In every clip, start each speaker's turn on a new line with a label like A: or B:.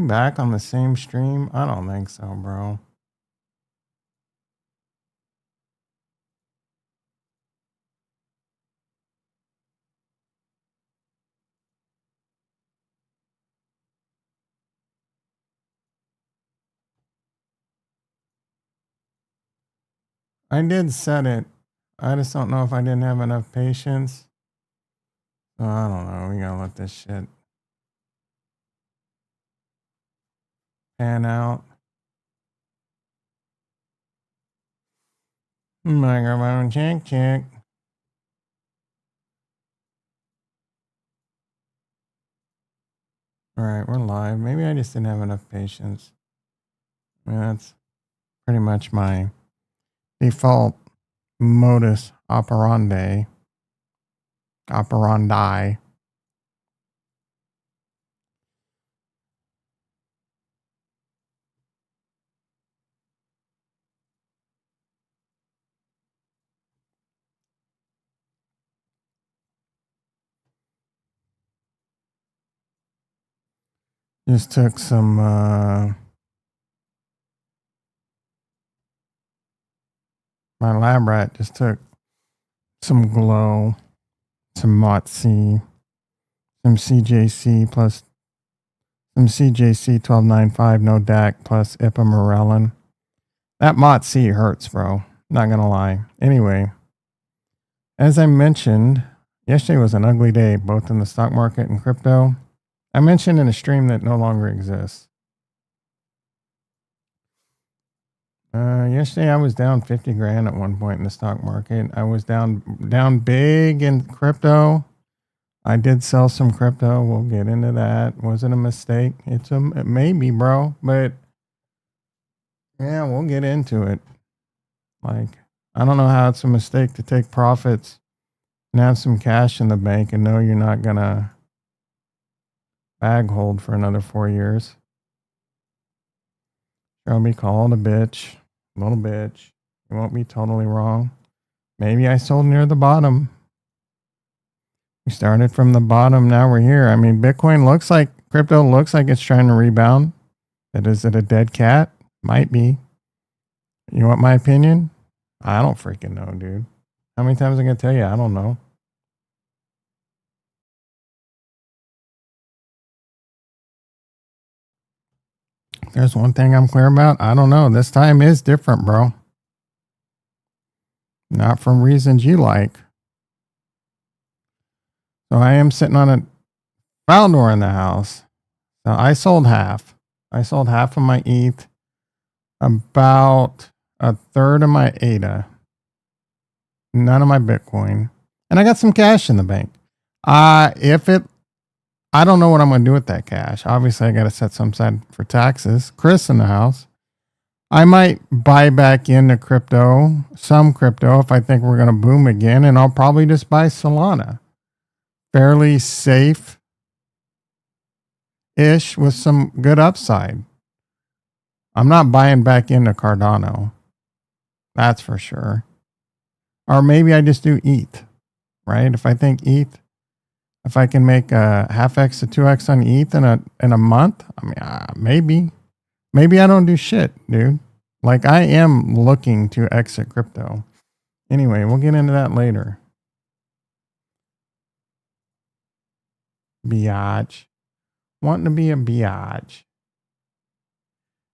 A: Back on the same stream? I don't think so, bro. I did set it. I just don't know if I didn't have enough patience. So I don't know. We gotta let this shit pan out. Microphone check, check. All right, we're live. Maybe I just didn't have enough patience. That's pretty much my default modus operandi. Just took some my lab rat just took some glow, some MOTC, some CJC plus some CJC 1295, no DAC plus ipamorelin. That MOTC hurts, bro. Not gonna lie. Anyway, as I mentioned, yesterday was an ugly day, both in the stock market and crypto. I mentioned in a stream that no longer exists. Yesterday I was down 50 grand at one point in the stock market. I was down big in crypto. I did sell some crypto. We'll get into that. Was it a mistake? It may be, bro, but yeah, we'll get into it. Like, I don't know how it's a mistake to take profits and have some cash in the bank and know you're not gonna bag hold for another 4 years. I'll be called a bitch, little bitch. You won't be totally wrong. Maybe I sold near the bottom. We started from the bottom. Now we're here. I mean, crypto looks like it's trying to rebound. But is it a dead cat? Might be. You want my opinion? I don't freaking know, dude. How many times am I going to tell you? I don't know. If there's one thing I'm clear about, I don't know. This time is different, bro. Not from reasons you like. So I am sitting on a Valdor in the house. So I sold half. I sold half of my ETH, about a third of my ADA, none of my Bitcoin, and I got some cash in the bank. I don't know what I'm going to do with that cash. Obviously, I got to set some aside for taxes. Chris in the house. I might buy back into some crypto, if I think we're going to boom again, and I'll probably just buy Solana. Fairly safe-ish with some good upside. I'm not buying back into Cardano. That's for sure. Or maybe I just do ETH, right? If I think ETH, if I can make a half X to 2X on ETH in a month, I mean, maybe I don't do shit, dude. Like, I am looking to exit crypto. Anyway, we'll get into that later. Biatch. Wanting to be a biatch.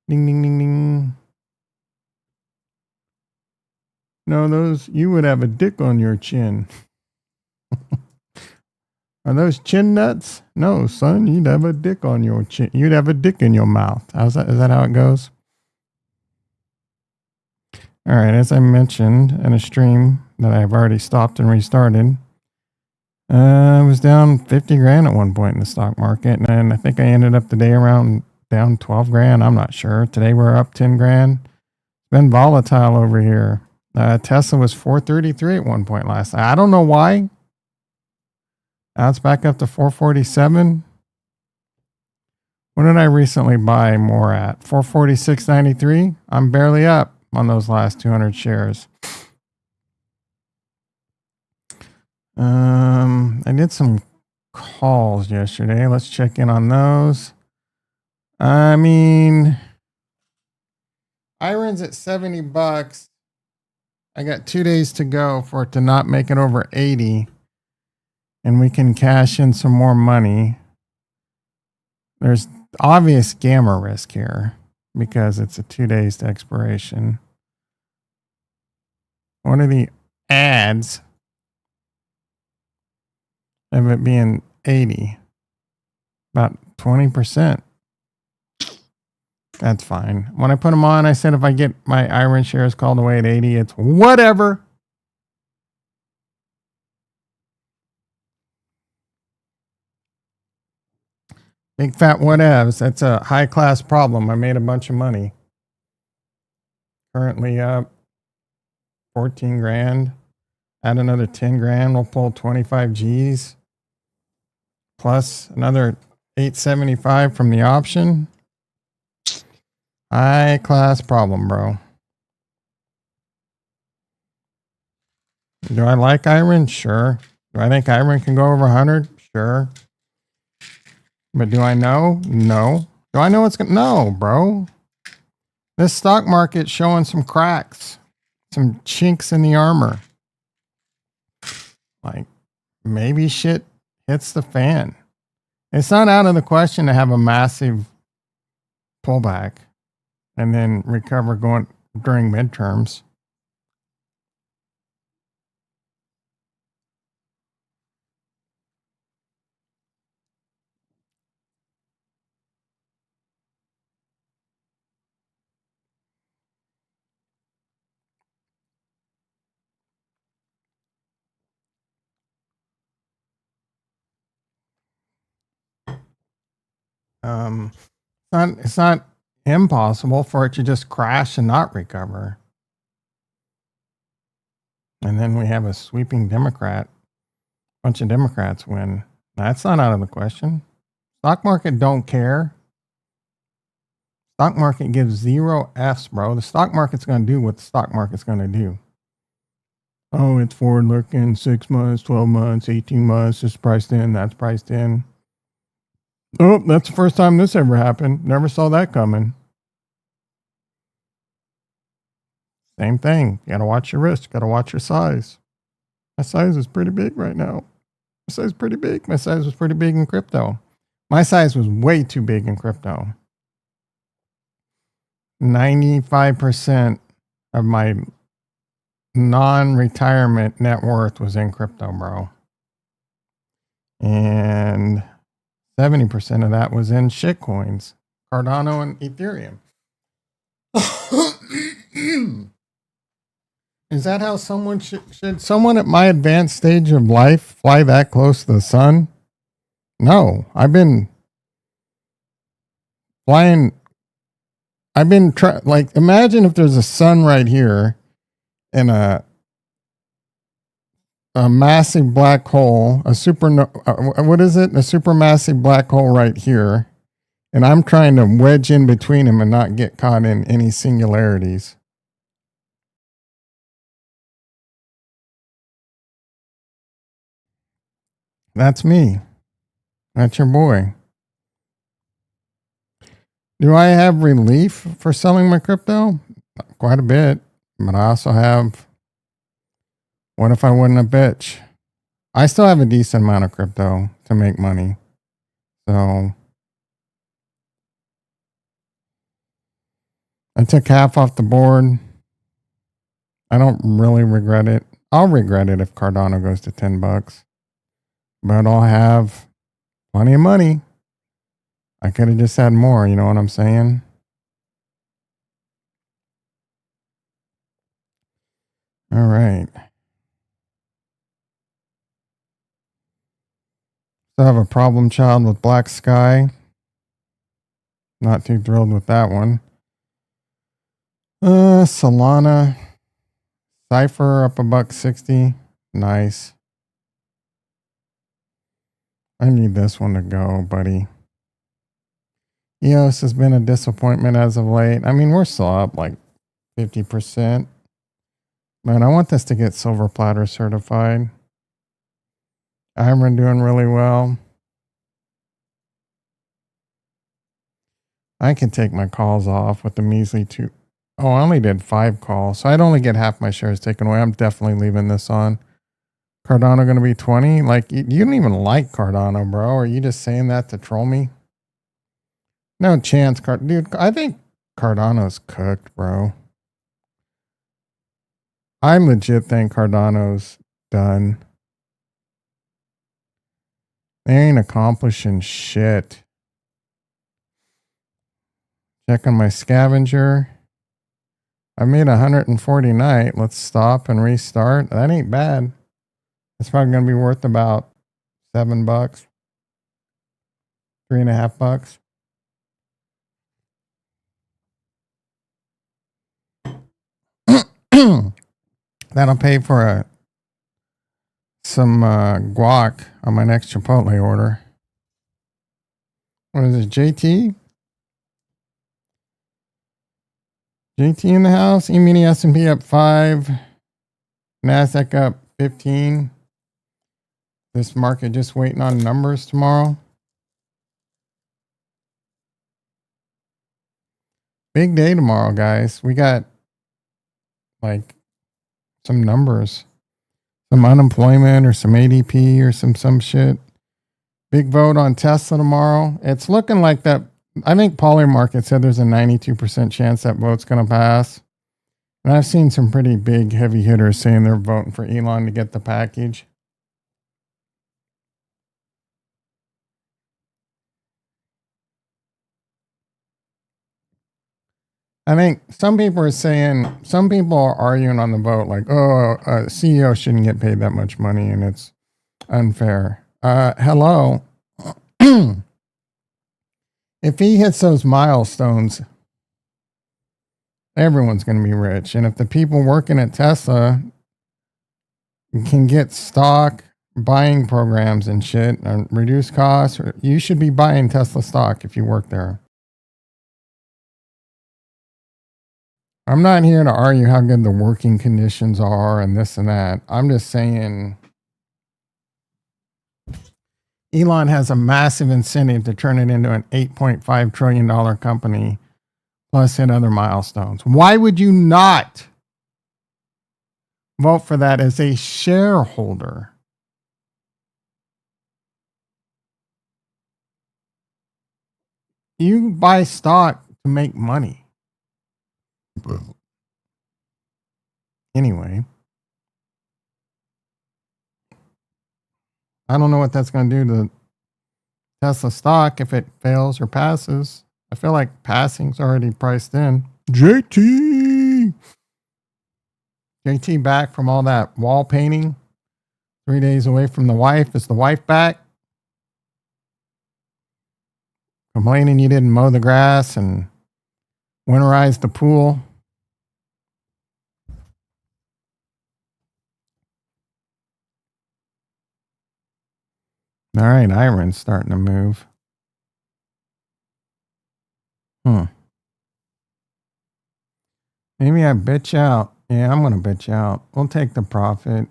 A: Ding, ding, ding, ding. No, you would have a dick on your chin. Are those chin nuts? No, son, you'd have a dick on your chin. You'd have a dick in your mouth. Is that how it goes? All right, as I mentioned in a stream that I've already stopped and restarted, I was down 50 grand at one point in the stock market, and I think I ended up the day around down 12 grand. I'm not sure. Today we're up 10 grand. It's been volatile over here. Tesla was 433 at one point last night. I don't know why. Now it's back up to 447. What did I recently buy more at? 446.93. I'm barely up on those last 200 shares. I did some calls yesterday. Let's check in on those. I mean, iron's at $70. I got 2 days to go for it to not make it over 80, and we can cash in some more money. There's obvious gamma risk here because it's a 2 days to expiration. What are the odds of it being 80? About 20%. That's fine. When I put them on, I said if I get my iron shares called away at 80, it's whatever. Big fat whatevs. That's a high class problem. I made a bunch of money. Currently up 14 grand. Add another 10 grand. We'll pull 25 G's. Plus another 875 from the option. High class problem, bro. Do I like iron? Sure. Do I think iron can go over 100? Sure. But do I know? No. Do I know what's going to? No, bro. This stock market's showing some cracks, some chinks in the armor. Like maybe shit hits the fan. It's not out of the question to have a massive pullback and then recover going during midterms. It's not impossible for it to just crash and not recover. And then we have a sweeping bunch of Democrats win. That's not out of the question. Stock market don't care. Stock market gives 0 F's, bro. The stock market's going to do what the stock market's going to do. Oh, it's forward looking, 6 months, 12 months, 18 months. This is priced in, that's priced in. Oh, that's the first time this ever happened. Never saw that coming. Same thing. You got to watch your risk. Got to watch your size. My size is pretty big right now. My size is pretty big. My size was pretty big in crypto. My size was way too big in crypto. 95% of my non-retirement net worth was in crypto, bro. And 70% of that was in shitcoins, Cardano and Ethereum. Is that how someone should someone at my advanced stage of life fly that close to the sun? No, I've been flying. Like, imagine if there's a sun right here and a massive black hole, what is it? A supermassive black hole right here. And I'm trying to wedge in between them and not get caught in any singularities. That's me. That's your boy. Do I have relief for selling my crypto? Quite a bit. But I also have, what if I wasn't a bitch? I still have a decent amount of crypto to make money. So I took half off the board. I don't really regret it. I'll regret it if Cardano goes to $10. But I'll have plenty of money. I could have just had more, you know what I'm saying? All right. Still have a problem child with Black Sky. Not too thrilled with that one. Solana. Cypher up $1.60. Nice. I need this one to go, buddy. EOS has been a disappointment as of late. I mean, we're still up like 50%. Man, I want this to get Silver Platter certified. Iron doing really well. I can take my calls off with the measly 2. Oh, I only did 5 calls, so I'd only get half my shares taken away. I'm definitely leaving this on. Cardano going to be 20? Like, you don't even like Cardano, bro. Are you just saying that to troll me? No chance, dude. I think Cardano's cooked, bro. I legit think Cardano's done. They ain't accomplishing shit. Check on my scavenger. I made 140 night. Let's stop and restart. That ain't bad. It's probably going to be worth about $7, $3.50. That'll pay for some guac on my next Chipotle order. What is it, JT? JT in the house. E-mini S&P up 5. NASDAQ up 15. This market just waiting on numbers tomorrow. Big day tomorrow, guys. We got like some numbers. Some unemployment or some ADP or some shit. Big vote on Tesla tomorrow. It's looking like that. I think Polymarket said there's a 92% chance that vote's going to pass. And I've seen some pretty big heavy hitters saying they're voting for Elon to get the package. I think some people are arguing on the vote like, oh, a CEO shouldn't get paid that much money and it's unfair. Hello. If he hits those milestones, everyone's going to be rich. And if the people working at Tesla can get stock, buying programs and shit and reduce costs, you should be buying Tesla stock if you work there. I'm not here to argue how good the working conditions are and this and that. I'm just saying Elon has a massive incentive to turn it into an $8.5 trillion company plus hit other milestones. Why would you not vote for that as a shareholder? You buy stock to make money. Anyway, I don't know what that's going to do to Tesla stock if it fails or passes. I feel like passing's already priced in. JT back from all that wall painting. 3 days away from the wife. Is the wife back? Complaining you didn't mow the grass and winterize the pool. All right, Iron's starting to move. Maybe I bitch out. Yeah, I'm going to bitch out. We'll take the profit.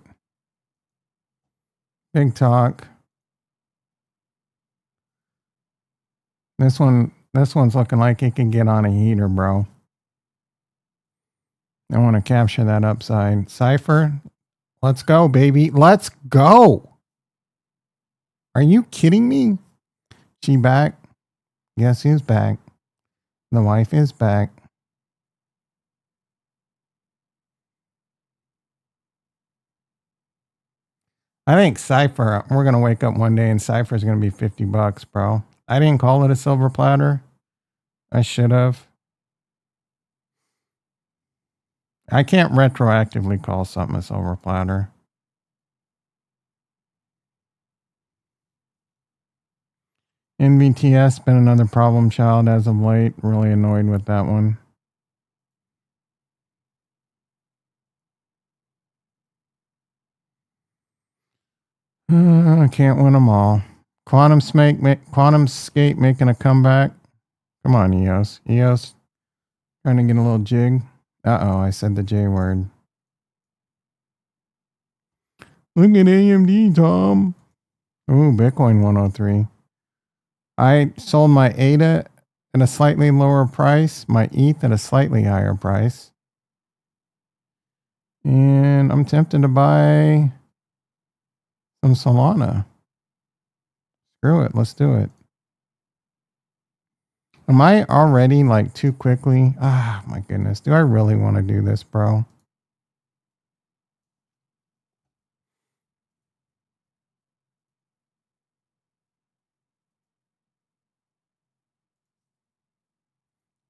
A: Big talk. This one's looking like it can get on a heater, bro. I want to capture that upside. Cypher, let's go, baby. Let's go. Are you kidding me? She back? Guess who's back? The wife is back. I think Cypher, we're going to wake up one day and Cypher's going to be $50, bro. I didn't call it a silver platter. I should have. I can't retroactively call something a silver platter. NVTS been another problem child as of late. Really annoyed with that one. I can't win them all. QuantumScape making a comeback. Come on, EOS. EOS trying to get a little jig. Uh-oh, I said the J word. Look at AMD, Tom. Ooh, Bitcoin 103. I sold my ADA at a slightly lower price, my ETH at a slightly higher price. And I'm tempted to buy some Solana. Screw it, let's do it. Am I already like too quickly? Ah, my goodness. Do I really want to do this, bro?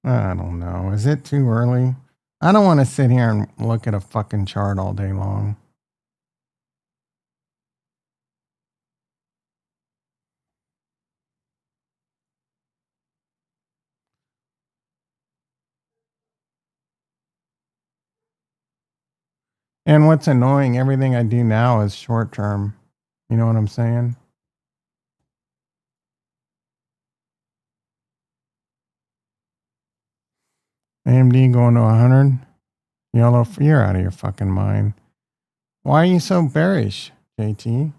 A: I don't know. Is it too early? I don't want to sit here and look at a fucking chart all day long. And what's annoying, everything I do now is short term. You know what I'm saying? AMD going to 100? Yellow, you're out of your fucking mind. Why are you so bearish, JT?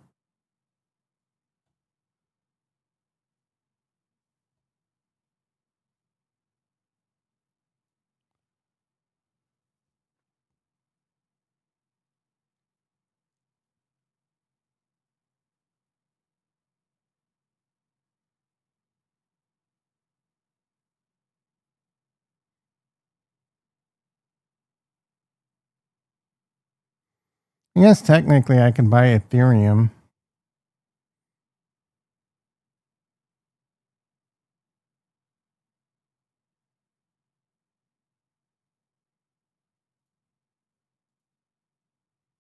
A: I guess technically I could buy Ethereum.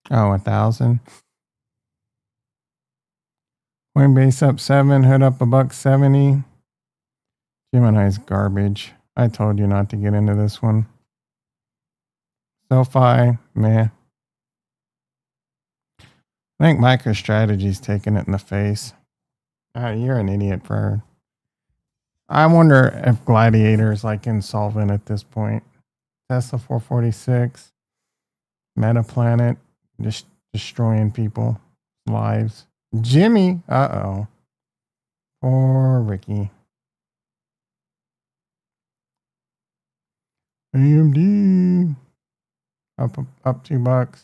A: Oh, 1,000. Coinbase up 7, hood up $1.70. Gemini's garbage. I told you not to get into this one. SoFi, meh. I think MicroStrategy's taking it in the face. You're an idiot, Ferd. I wonder if Gladiator is like insolvent at this point. Tesla 446, Metaplanet, just destroying people, lives. Jimmy, uh-oh. Poor Ricky. AMD, up $2.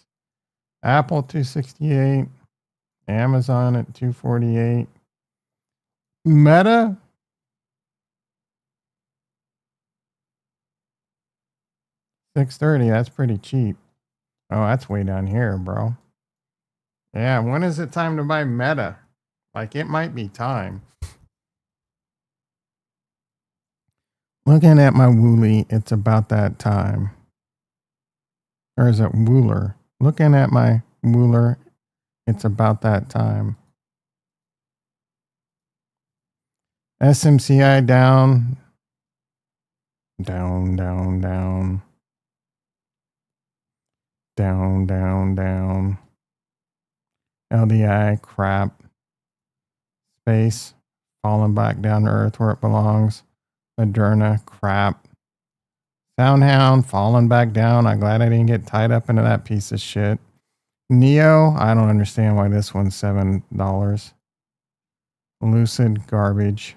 A: Apple 268. Amazon at 248. Meta 630. That's pretty cheap. Oh, that's way down here, bro. Yeah, when is it time to buy Meta? Like, it might be time. Looking at my Wooly, it's about that time. Or is it Wooler? Looking at my Wooler, it's about that time. SMCI down. Down, down, down. Down, down, down. LDI, crap. Space, falling back down to earth where it belongs. Moderna, crap. Soundhound, falling back down. I'm glad I didn't get tied up into that piece of shit. Neo, I don't understand why this one's $7. Lucid, garbage.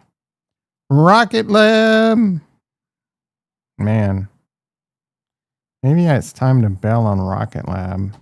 A: Rocket Lab. Man. Maybe it's time to bail on Rocket Lab.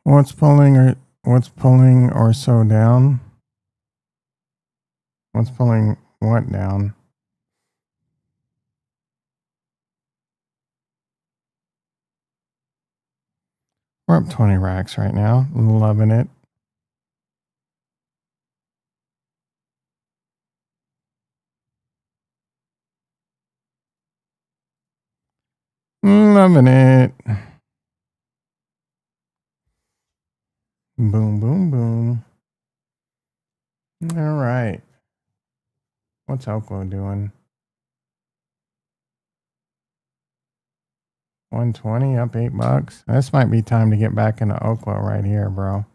A: What's pulling or so down? What's pulling what down? We're up 20 racks right now. Loving it. Loving it. Boom, boom, boom. All right. What's Oklo doing? 120 up $8. This might be time to get back into Oklo right here, bro.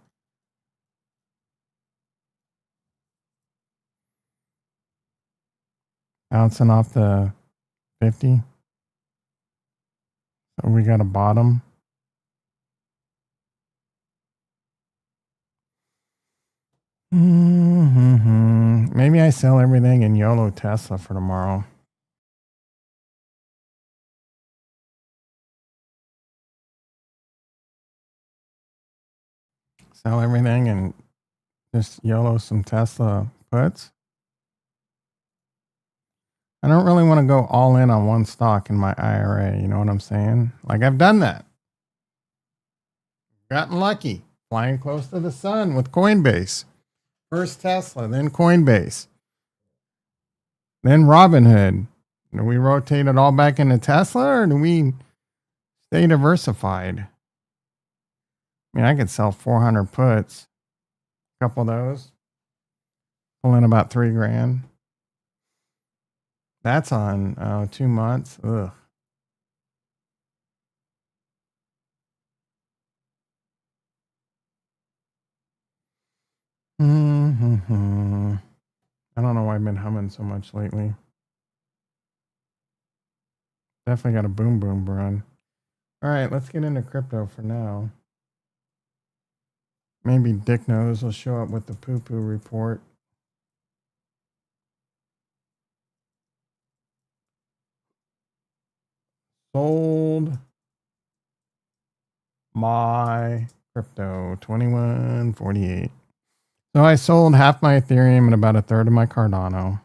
A: Bouncing off the 50. So we got a bottom. Maybe I sell everything in YOLO Tesla for tomorrow. Sell everything and just YOLO some Tesla puts. I don't really want to go all in on one stock in my IRA. You know what I'm saying? Like, I've done that. Gotten lucky. Flying close to the sun with Coinbase. First Tesla, then Coinbase. Then Robinhood. Do we rotate it all back into Tesla, or do we stay diversified? I mean, I could sell 400 puts. A couple of those. Pull in about $3,000. That's on 2 months. Ugh. I don't know why I've been humming so much lately. Definitely got a boom boom run. All right, let's get into crypto for now. Maybe Dick Nose will show up with the poo poo report. Sold my crypto 2148. So I sold half my Ethereum and about a third of my Cardano.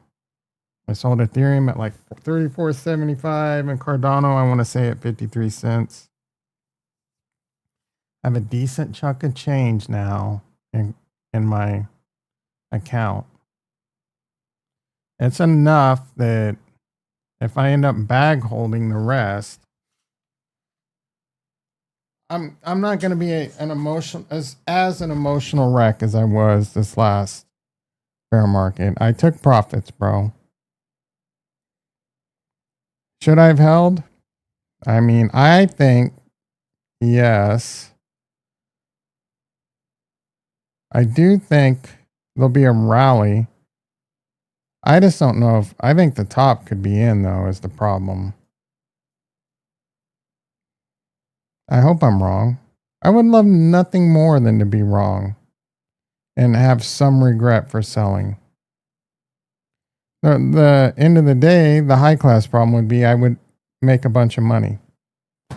A: I sold Ethereum at like 34.75 and Cardano, I want to say at 53 cents. I have a decent chunk of change now in my account. It's enough that if I end up bag holding the rest, I'm not going to be an emotional as an emotional wreck as I was this last bear market. I took profits, bro. Should I have held? I mean, I think yes. I do think there'll be a rally. I just don't know if I think the top could be in though is the problem. I hope I'm wrong. I would love nothing more than to be wrong and have some regret for selling. The end of the day, the high class problem would be I would make a bunch of money.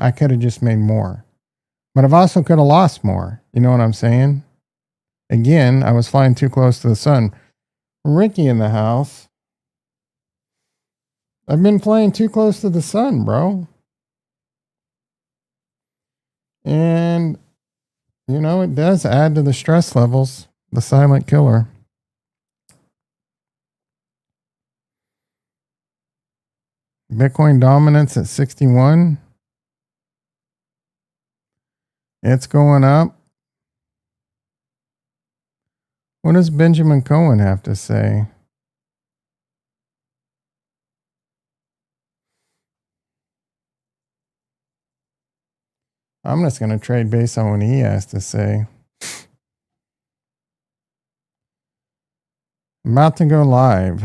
A: I could have just made more. But I've also could have lost more. You know what I'm saying? Again, I was flying too close to the sun. Ricky in the house. I've been flying too close to the sun, bro. And, you know, it does add to the stress levels. The silent killer. Bitcoin dominance at 61. It's going up. What does Benjamin Cohen have to say? I'm just going to trade based on what he has to say. I'm about to go live.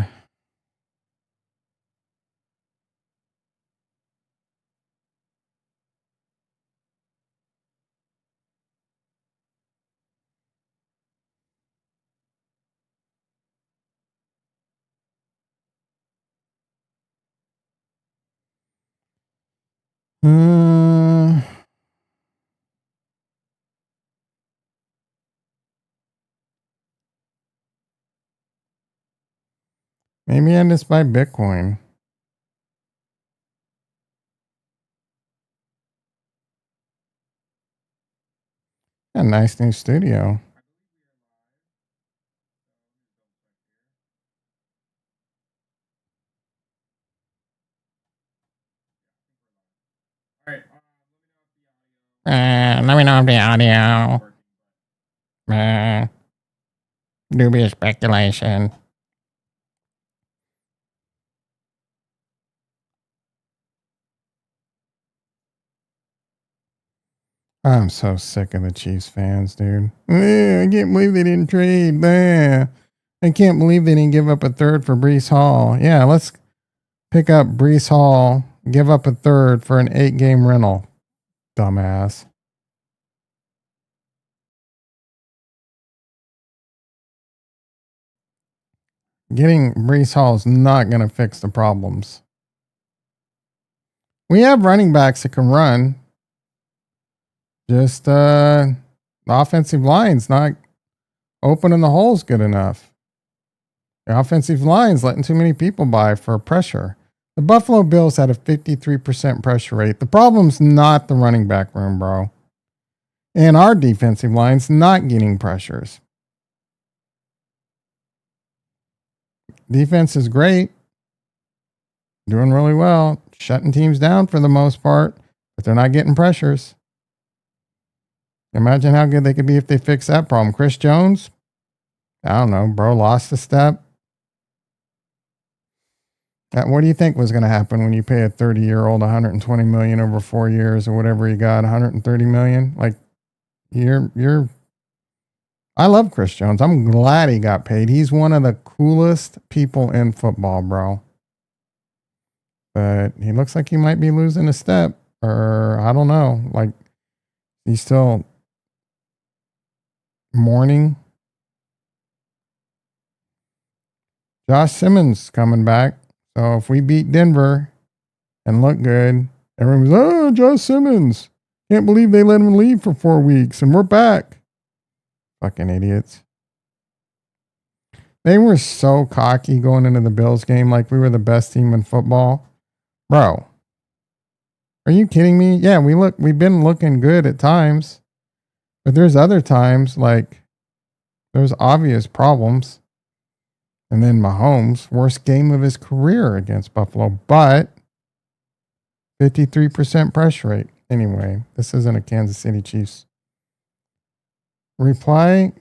A: Maybe I just buy Bitcoin. A nice new studio. Let me know if the audio. Dubious speculation. I'm so sick of the Chiefs fans, dude. I can't believe they didn't trade. I can't believe they didn't give up a third for Brees Hall. Yeah, let's pick up Brees Hall, give up a third for an 8-game rental. Dumbass. Getting Brees Hall is not going to fix the problems. We have running backs that can run. Just the offensive line's not opening the holes good enough. The offensive line's letting too many people by for pressure. The Buffalo Bills had a 53% pressure rate. The problem's not the running back room, bro. And our defensive line's not getting pressures. Defense is great. Doing really well. Shutting teams down for the most part. But they're not getting pressures. Imagine how good they could be if they fix that problem. Chris Jones? I don't know, bro. Lost a step. What do you think was going to happen when you pay a 30-year-old 120 million over 4 years or whatever he got, 130 million? Like, I love Chris Jones. I'm glad he got paid. He's one of the coolest people in football, bro. But he looks like he might be losing a step, or I don't know. Like, he's still mourning. Josh Simmons coming back. So if we beat Denver and look good, everyone's, oh, Josh Simmons. Can't believe they let him leave for 4 weeks and we're back. Fucking idiots. They were so cocky going into the Bills game like we were the best team in football. Bro, are you kidding me? Yeah, we've been looking good at times. But there's other times like there's obvious problems. And then Mahomes, worst game of his career against Buffalo, but 53% pressure rate. Anyway, this isn't a Kansas City Chiefs. Reply.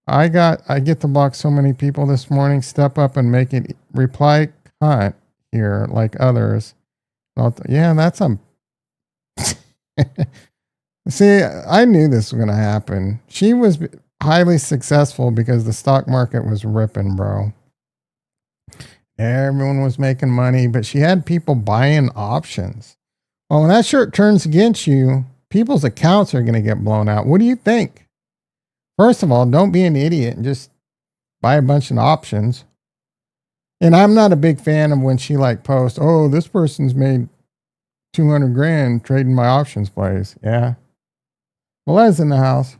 A: I get to block so many people this morning. Step up and make it reply cunt here like others. Yeah, that's a. See, I knew this was going to happen. She was highly successful because the stock market was ripping, bro. Everyone was making money, but she had people buying options. Well, when that shirt turns against you, people's accounts are going to get blown out. What do you think? First of all, don't be an idiot and just buy a bunch of options. And I'm not a big fan of when she like posts, oh, this person's made 200 grand trading my options plays. Yeah. Well, that's in the house.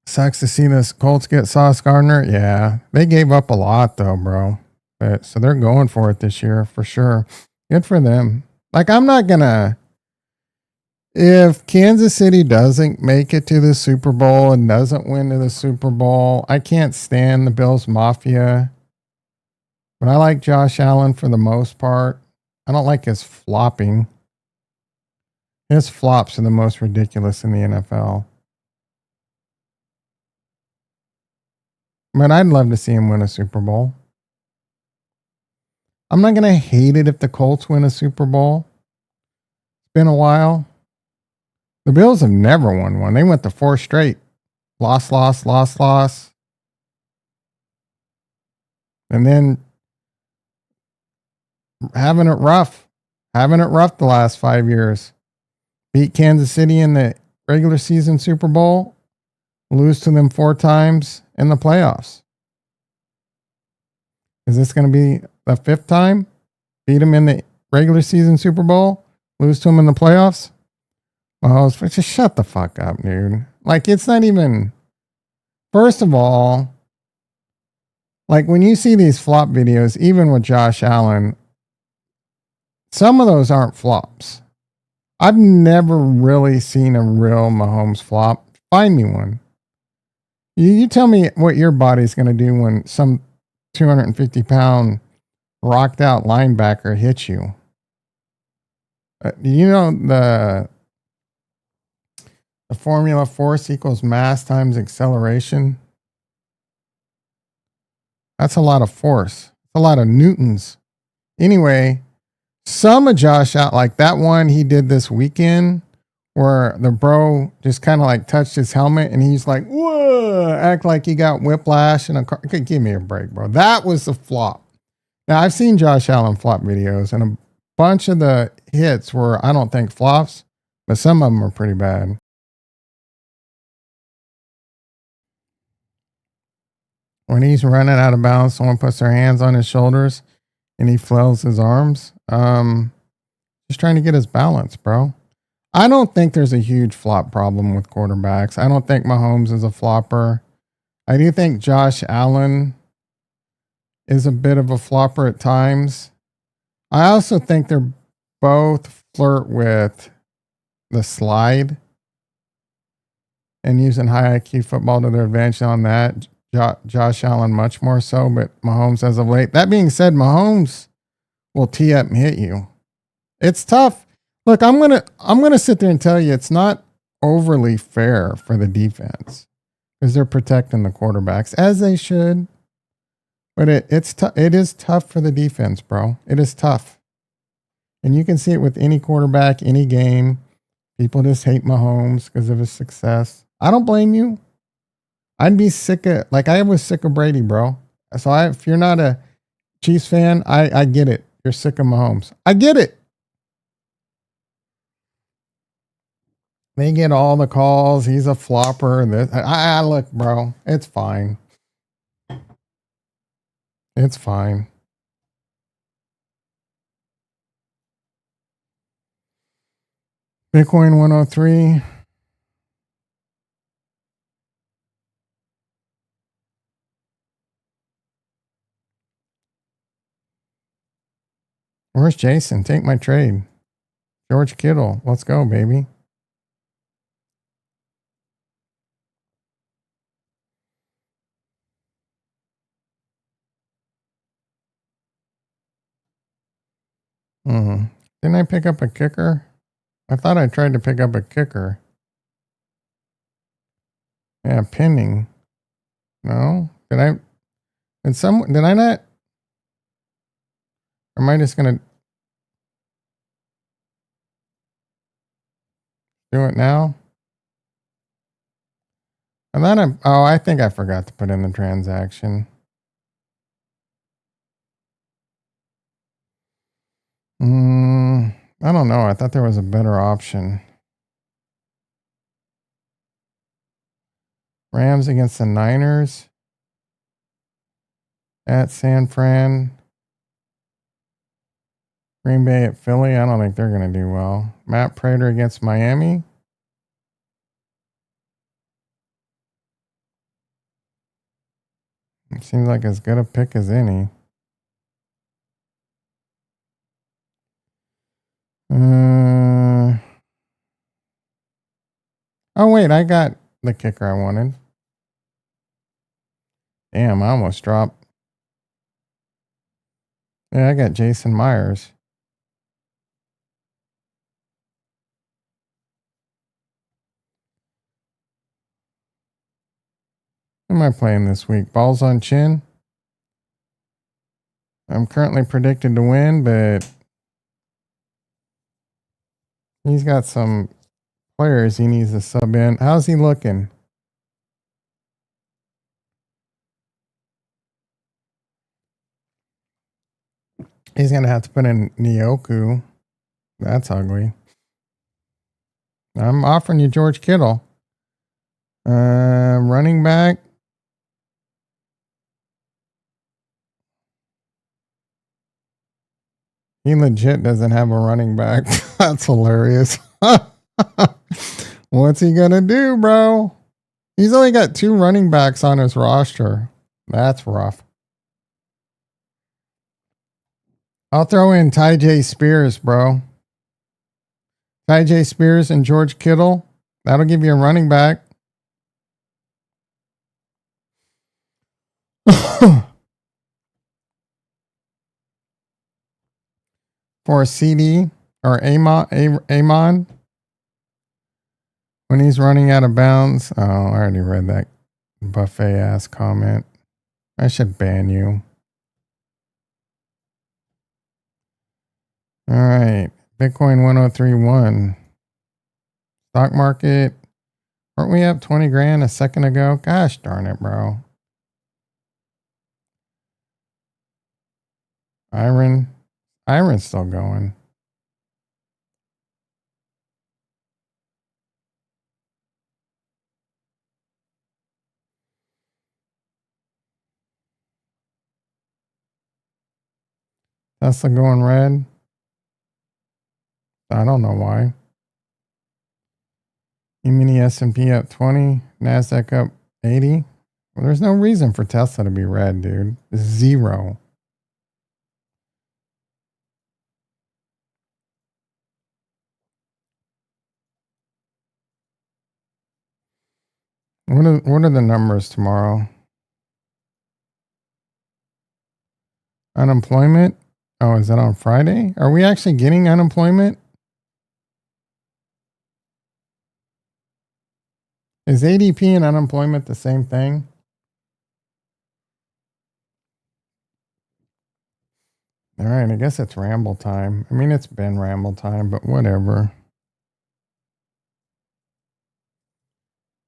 A: Sucks to see this Colts get Sauce Gardner. Yeah, they gave up a lot though, bro. But so they're going for it this year for sure. Good for them. Like I'm not gonna. If Kansas City doesn't make it to the Super Bowl and doesn't win to the Super Bowl, I can't stand the Bills Mafia. But I like Josh Allen for the most part. I don't like his flopping. His flops are the most ridiculous in the NFL. Man, I'd love to see him win a Super Bowl. I'm not going to hate it if the Colts win a Super Bowl. It's been a while. The Bills have never won one. They went to 4 straight. Loss. And then having it rough the last 5 years. Beat Kansas City in the regular season Super Bowl. Lose to them 4 times in the playoffs. Is this going to be the 5th time? Beat them in the regular season Super Bowl, lose to them in the playoffs? Well, just shut the fuck up, dude. Like, it's not even. First of all, like when you see these flop videos, even with Josh Allen, some of those aren't flops. I've never really seen a real Mahomes flop. Find me one. You tell me what your body's going to do when some 250-pound rocked out linebacker hits you. You know the formula force equals mass times acceleration. That's a lot of force. It's a lot of newtons. Anyway, some of Josh out, like that one he did this weekend where the bro just kind of like touched his helmet and he's like, whoa, act like he got whiplash in a car. Give me a break, bro. That was a flop. Now, I've seen Josh Allen flop videos, and a bunch of the hits were, I don't think, flops, but some of them are pretty bad. When he's running out of bounds, someone puts their hands on his shoulders and he flails his arms. Just trying to get his balance, bro. I don't think there's a huge flop problem with quarterbacks. I don't think Mahomes is a flopper. I do think Josh Allen is a bit of a flopper at times. I also think they're both flirt with the slide and using high IQ football to their advantage on that. Josh Allen much more so, but Mahomes as of late. That being said, Mahomes will tee up and hit you. It's tough. Look, I'm gonna sit there and tell you it's not overly fair for the defense because they're protecting the quarterbacks as they should. But it is tough for the defense, bro. It is tough. And you can see it with any quarterback, any game. People just hate Mahomes because of his success. I don't blame you. I'd be sick of, like I was sick of Brady, bro. So if you're not a Chiefs fan, I get it. You're sick of Mahomes. I get it. They get all the calls. He's a flopper. I look, bro. It's fine. It's fine. Bitcoin 103. Where's Jason? Take my trade. George Kittle. Let's go, baby. Didn't I pick up a kicker? I thought I tried to pick up a kicker. Yeah, pinning. No? Did I not? Or am I just gonna do it now? And then I think I forgot to put in the transaction. I don't know. I thought there was a better option. Rams against the Niners at San Fran. Green Bay at Philly. I don't think they're going to do well. Matt Prater against Miami. It seems like as good a pick as any. Oh, wait. I got the kicker I wanted. Damn, I almost dropped. Yeah, I got Jason Myers. Who am I playing this week? Balls on chin. I'm currently predicted to win, but he's got some players he needs to sub in. How's he looking? He's going to have to put in Njoku. That's ugly. I'm offering you George Kittle. Running back. He legit doesn't have a running back. That's hilarious. What's he going to do, bro? He's only got 2 running backs on his roster. That's rough. I'll throw in Tyjae Spears, bro. Tyjae Spears and George Kittle. That'll give you a running back. For a CD or Amon when he's running out of bounds. Oh, I already read that buffet ass comment. I should ban you. All right. Bitcoin 1031. Stock market. Weren't we up 20 grand a second ago? Gosh darn it, bro. Iron's still going. Tesla going red. I don't know why. E-mini S&P up 20. NASDAQ up 80. Well, there's no reason for Tesla to be red, dude. Zero. What are the numbers tomorrow? Unemployment? Oh, is that on Friday? Are we actually getting unemployment? Is ADP and unemployment the same thing? All right, I guess it's ramble time. I mean, it's been ramble time, but whatever.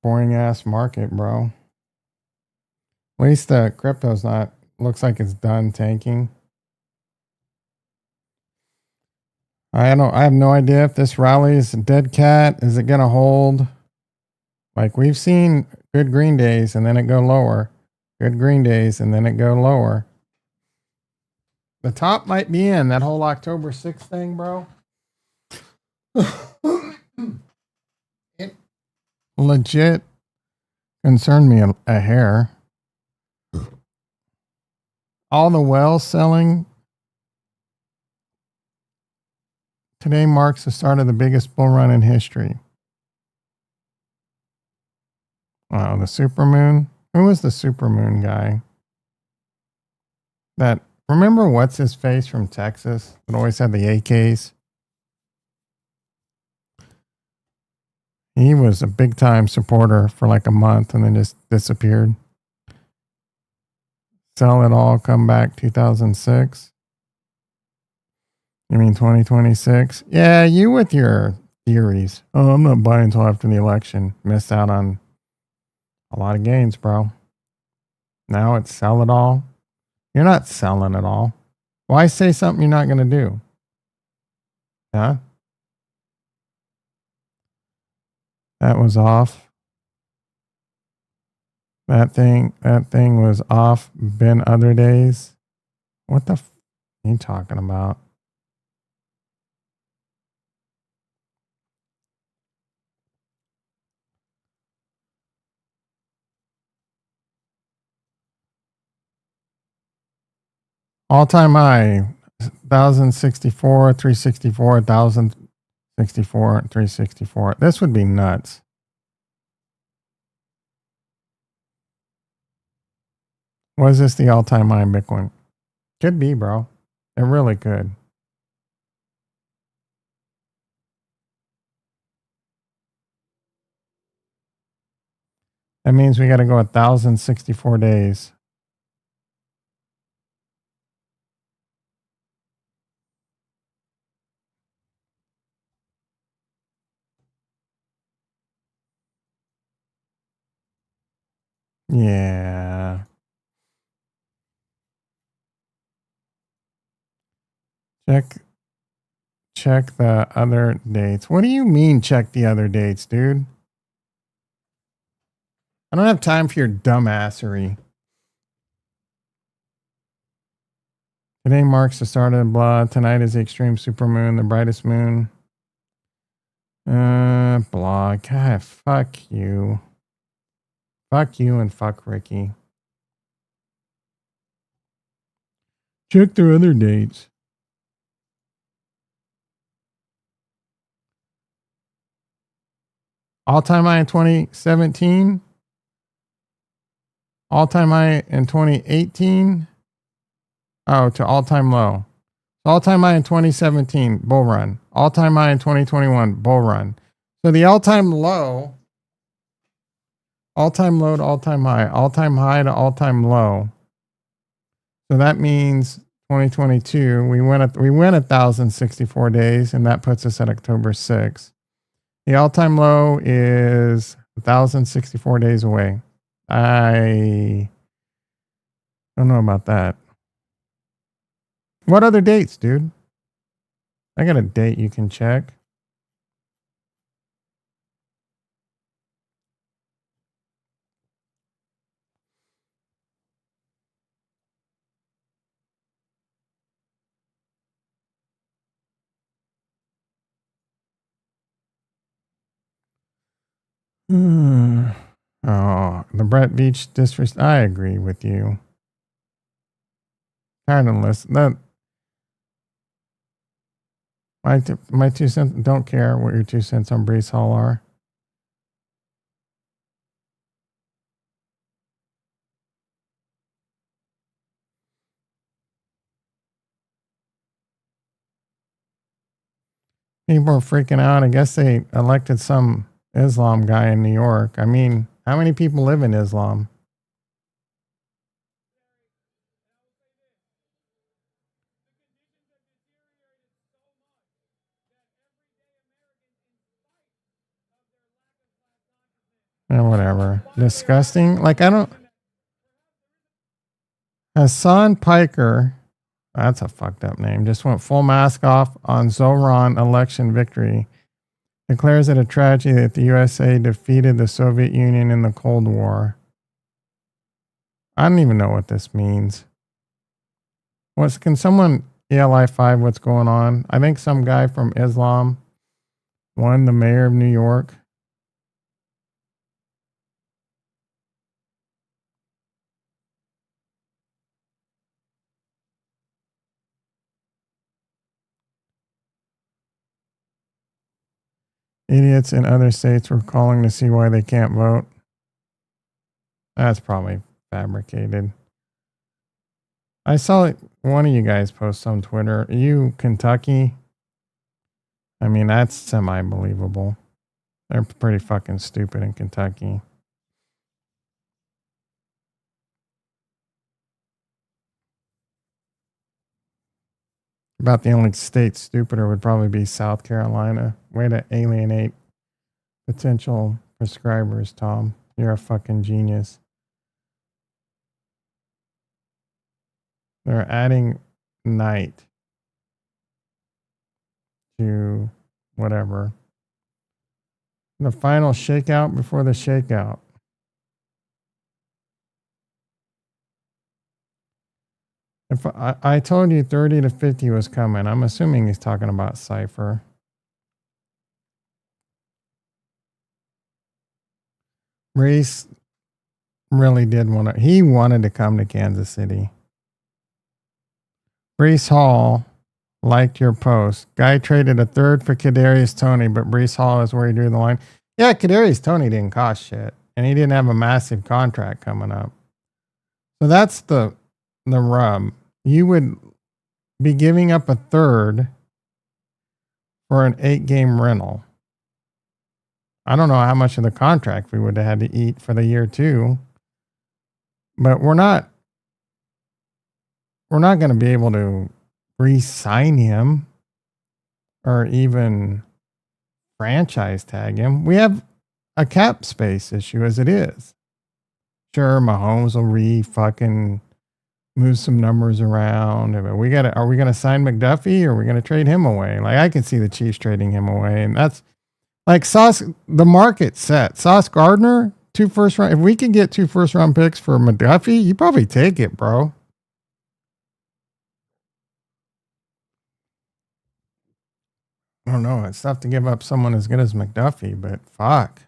A: Boring ass market, bro. At least the crypto's not, looks like it's done tanking. I have no idea if this rally is a dead cat. Is it going to hold? Like we've seen good green days and then it go lower. Good green days and then it go lower. The top might be in that whole October 6th thing, bro. It legit concerned me a hair. All the wells selling. Today marks the start of the biggest bull run in history. Oh, the supermoon. Who was the supermoon guy? That, remember what's his face from Texas that always had the AKs? He was a big time supporter for like a month and then just disappeared. Sell it all, come back 2006. You mean 2026? Yeah, you with your theories. Oh, I'm not buying until after the election. Missed out on a lot of gains, bro. Now it's sell it all. You're not selling it all. Why say something you're not going to do? Huh? That was off. That thing was off. Been other days. What the f are you talking about? All-time high, 1,064, 364, 1,064, 364. This would be nuts. Was this the all-time high in Bitcoin? Could be, bro. It really could. That means we got to go 1,064 days. Yeah. Check the other dates. What do you mean check the other dates, dude? I don't have time for your dumbassery. Today marks the start of the blah. Tonight is the extreme supermoon, the brightest moon. Blah. God, fuck you. Fuck you and fuck Ricky. Check their other dates. All-time high in 2017. All-time high in 2018. Oh, to all-time low. All-time high in 2017, bull run. All-time high in 2021, bull run. So the all-time low, all-time low to all-time high to all-time low. So that means 2022. We went 1,064 days, and that puts us at October 6th. The all-time low is 1,064 days away. I don't know about that. What other dates, dude? I got a date you can check. Oh, the Brett Beach district. I agree with you. Kind of listen. That my 2 cents. Don't care what your 2 cents on Brees Hall are. People are freaking out. I guess they elected some Islam guy in New York. I mean, how many people live in Islam? Whatever. Disgusting. Like, I don't. Hassan Piker, that's a fucked up name, just went full mask off on Zoran election victory. Declares it a tragedy that the USA defeated the Soviet Union in the Cold War. I don't even know what this means. Can someone ELI5 what's going on? I think some guy from Islam won the mayor of New York. Idiots in other states were calling to see why they can't vote. That's probably fabricated. I saw one of you guys post on Twitter. Are you Kentucky? I mean, that's semi-believable. They're pretty fucking stupid in Kentucky. About the only state stupider would probably be South Carolina. Way to alienate potential prescribers, Tom. You're a fucking genius. They're adding night to whatever. The final shakeout before the shakeout. If I told you 30 to 50 was coming, I'm assuming he's talking about Cypher. Reese really did he wanted to come to Kansas City. Brees Hall liked your post. Guy traded a third for Kadarius Toney, but Brees Hall is where he drew the line. Yeah, Kadarius Toney didn't cost shit, and he didn't have a massive contract coming up. So that's the rub. You would be giving up a third for an 8-game rental. I don't know how much of the contract we would have had to eat for the year 2, but we're not going to be able to re-sign him or even franchise tag him. We have a cap space issue as it is. Sure, Mahomes will fucking move some numbers around. Are we gonna sign McDuffie or are we gonna trade him away? Like, I can see the Chiefs trading him away, and that's like the market set. Sauce Gardner, 2 first round. If we can get 2 first round picks for McDuffie, you probably take it, bro. I don't know. It's tough to give up someone as good as McDuffie, but fuck.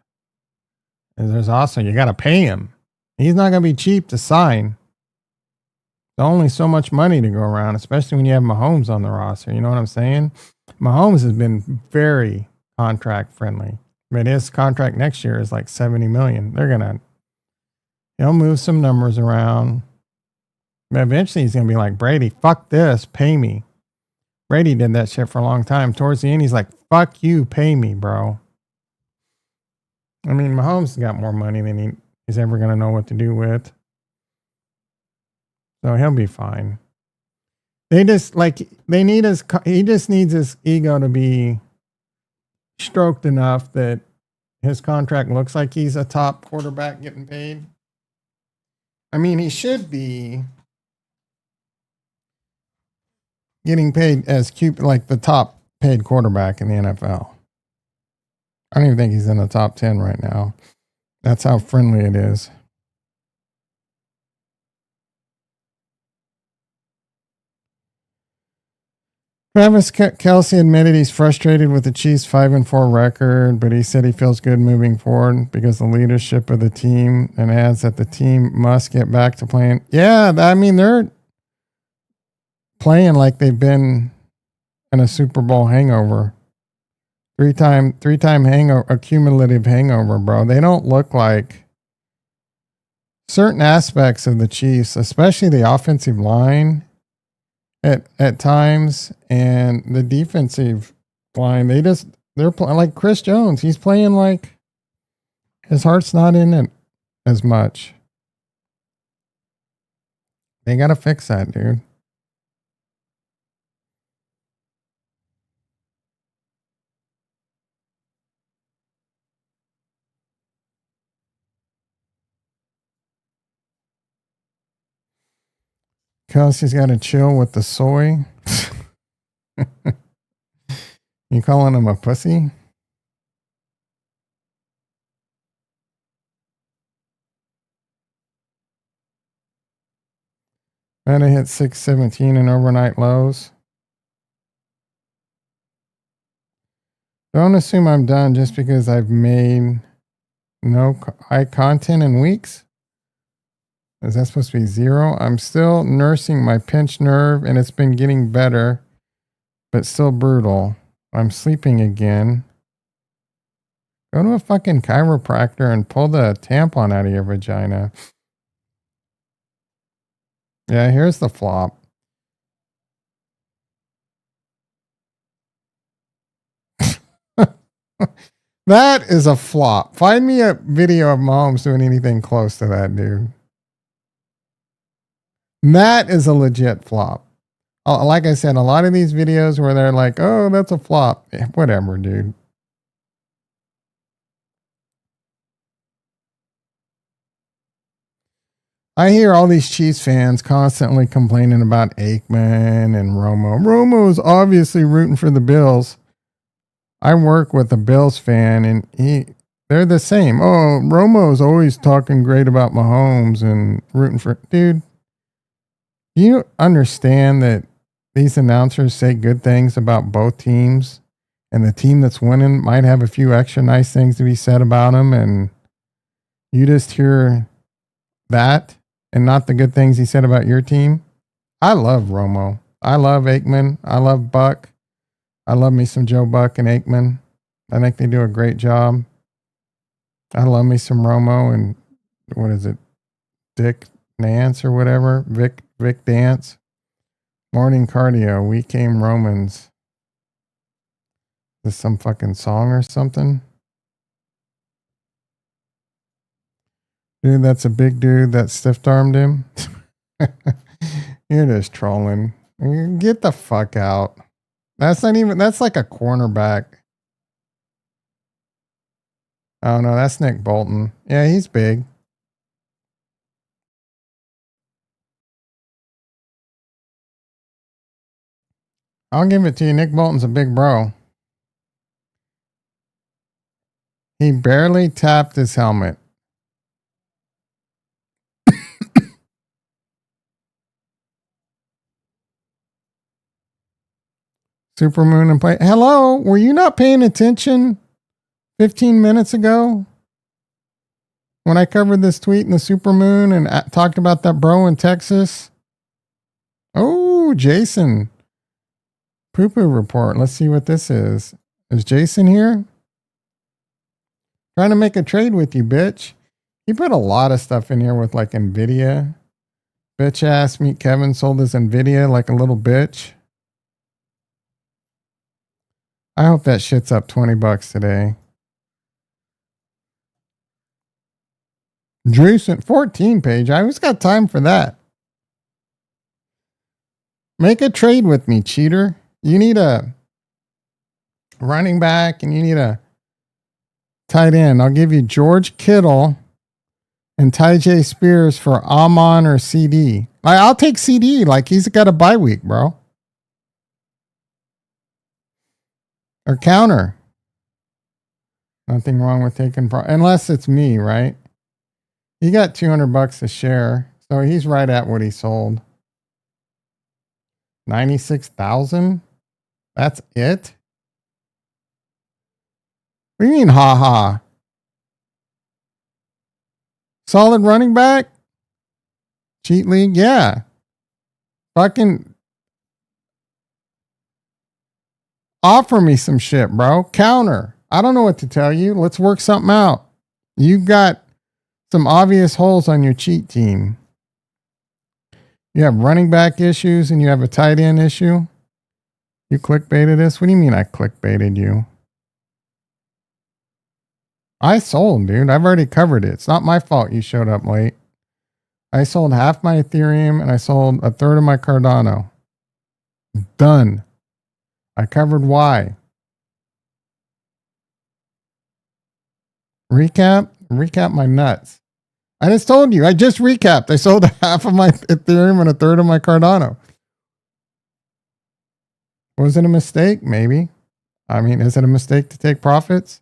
A: And there's also, you got to pay him. He's not going to be cheap to sign. There's only so much money to go around, especially when you have Mahomes on the roster. You know what I'm saying? Mahomes has been very contract friendly. But his contract next year is like $70 million. He'll move some numbers around. But eventually he's going to be like, Brady, fuck this, pay me. Brady did that shit for a long time. Towards the end, he's like, fuck you, pay me, bro. I mean, Mahomes has got more money than he's ever going to know what to do with. So he'll be fine. They just like they need his. He just needs his ego to be stroked enough that his contract looks like he's a top quarterback getting paid. I mean, he should be getting paid as like the top paid quarterback in the NFL. I don't even think he's in the top 10 right now. That's how friendly it is. Travis Kelce admitted he's frustrated with the Chiefs' 5-4 record, but he said he feels good moving forward because of the leadership of the team, and adds that the team must get back to playing. Yeah, I mean, they're playing like they've been in a Super Bowl hangover. Three-time hangover, a cumulative hangover, bro. They don't look like certain aspects of the Chiefs, especially the offensive line at times, and the defensive line. They're playing like Chris Jones. He's playing like his heart's not in it as much. They got to fix that, dude. Kelsey's got to chill with the soy. You calling him a pussy? Meta hit 617 in overnight lows. Don't assume I'm done just because I've made no high content in weeks. Is that supposed to be 0? I'm still nursing my pinched nerve and it's been getting better, but still brutal. I'm sleeping again. Go to a fucking chiropractor and pull the tampon out of your vagina. Yeah, here's the flop. That is a flop. Find me a video of Mahomes doing anything close to that, dude. That is a legit flop. Like I said, a lot of these videos where they're like, oh, that's a flop. Whatever, dude. I hear all these Chiefs fans constantly complaining about Aikman and Romo. Romo's obviously rooting for the Bills. I work with a Bills fan and they're the same. Oh, Romo's always talking great about Mahomes and rooting for, dude. You understand that these announcers say good things about both teams, and the team that's winning might have a few extra nice things to be said about them, and you just hear that and not the good things he said about your team? I love Romo. I love Aikman. I love Buck. I love me some Joe Buck and Aikman. I think they do a great job. I love me some Romo and what is it? Dick Nance or whatever. Vic Dance. Morning cardio. We came Romans. Is this some fucking song or something? Dude, that's a big dude that stiff-armed him. You're just trolling. Get the fuck out. That's like a cornerback. Oh no, that's Nick Bolton. Yeah, he's big. I'll give it to you. Nick Bolton's a big bro. He barely tapped his helmet. Supermoon and play. Hello, were you not paying attention 15 minutes ago when I covered this tweet in the Supermoon and talked about that bro in Texas? Oh, Jason. Poo poo report. Let's see what this is. Is Jason here? Trying to make a trade with you, bitch. He put a lot of stuff in here with like Nvidia. Bitch ass meet Kevin sold his Nvidia like a little bitch. I hope that shit's up $20 today. Jason, 14 page. I always got time for that. Make a trade with me, cheater. You need a running back and you need a tight end. I'll give you George Kittle and Tyjae Spears for Amon or CD. I'll take CD. Like, he's got a bye week, bro. Or counter. Nothing wrong with taking unless it's me, right? He got $200 a share, so he's right at what he sold. 96,000. That's it. What do you mean, ha? Solid running back. Cheat league, yeah. Fucking offer me some shit, bro. Counter. I don't know what to tell you. Let's work something out. You've got some obvious holes on your cheat team. You have running back issues and you have a tight end issue. You clickbaited this? What do you mean I clickbaited you? I sold, dude. I've already covered it. It's not my fault you showed up late. I sold half my Ethereum and I sold a third of my Cardano. Done. I covered why. Recap my nuts. I just told you. I just recapped. I sold half of my Ethereum and a third of my Cardano. Was it a mistake? Maybe. I mean, is it a mistake to take profits?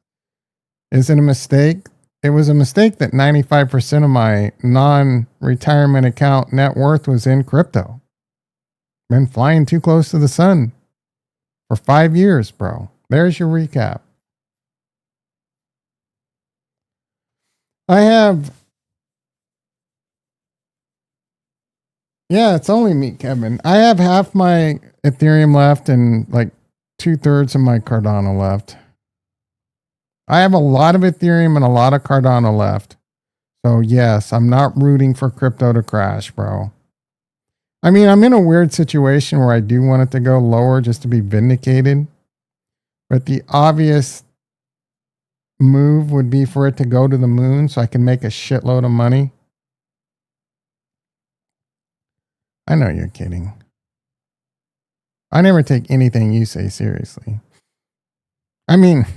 A: Is it a mistake? It was a mistake that 95% of my non-retirement account net worth was in crypto. Been flying too close to the sun for 5 years, bro. There's your recap. Yeah, it's only me, Kevin. I have half my Ethereum left and like 2/3 of my Cardano left. I have a lot of Ethereum and a lot of Cardano left. So yes, I'm not rooting for crypto to crash, bro. I mean, I'm in a weird situation where I do want it to go lower just to be vindicated. But the obvious move would be for it to go to the moon so I can make a shitload of money. I know you're kidding. I never take anything you say seriously. I mean,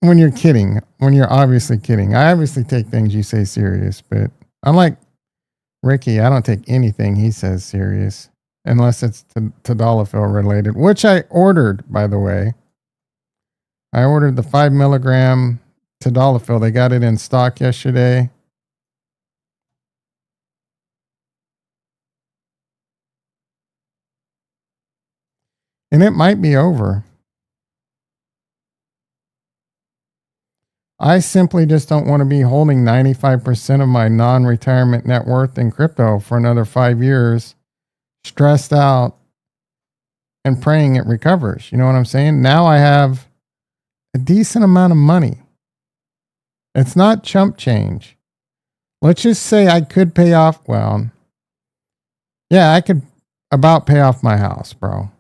A: when you're kidding, when you're obviously kidding, I obviously take things you say serious, but unlike Ricky, I don't take anything he says serious unless it's Tadalafil related, which I ordered, by the way. I ordered the 5 milligram Tadalafil. They got it in stock yesterday. And it might be over. I simply just don't want to be holding 95% of my non-retirement net worth in crypto for another 5 years, stressed out and praying it recovers. You know what I'm saying? Now I have a decent amount of money. It's not chump change. Let's just say I could pay off. Well, yeah, I could about pay off my house, bro.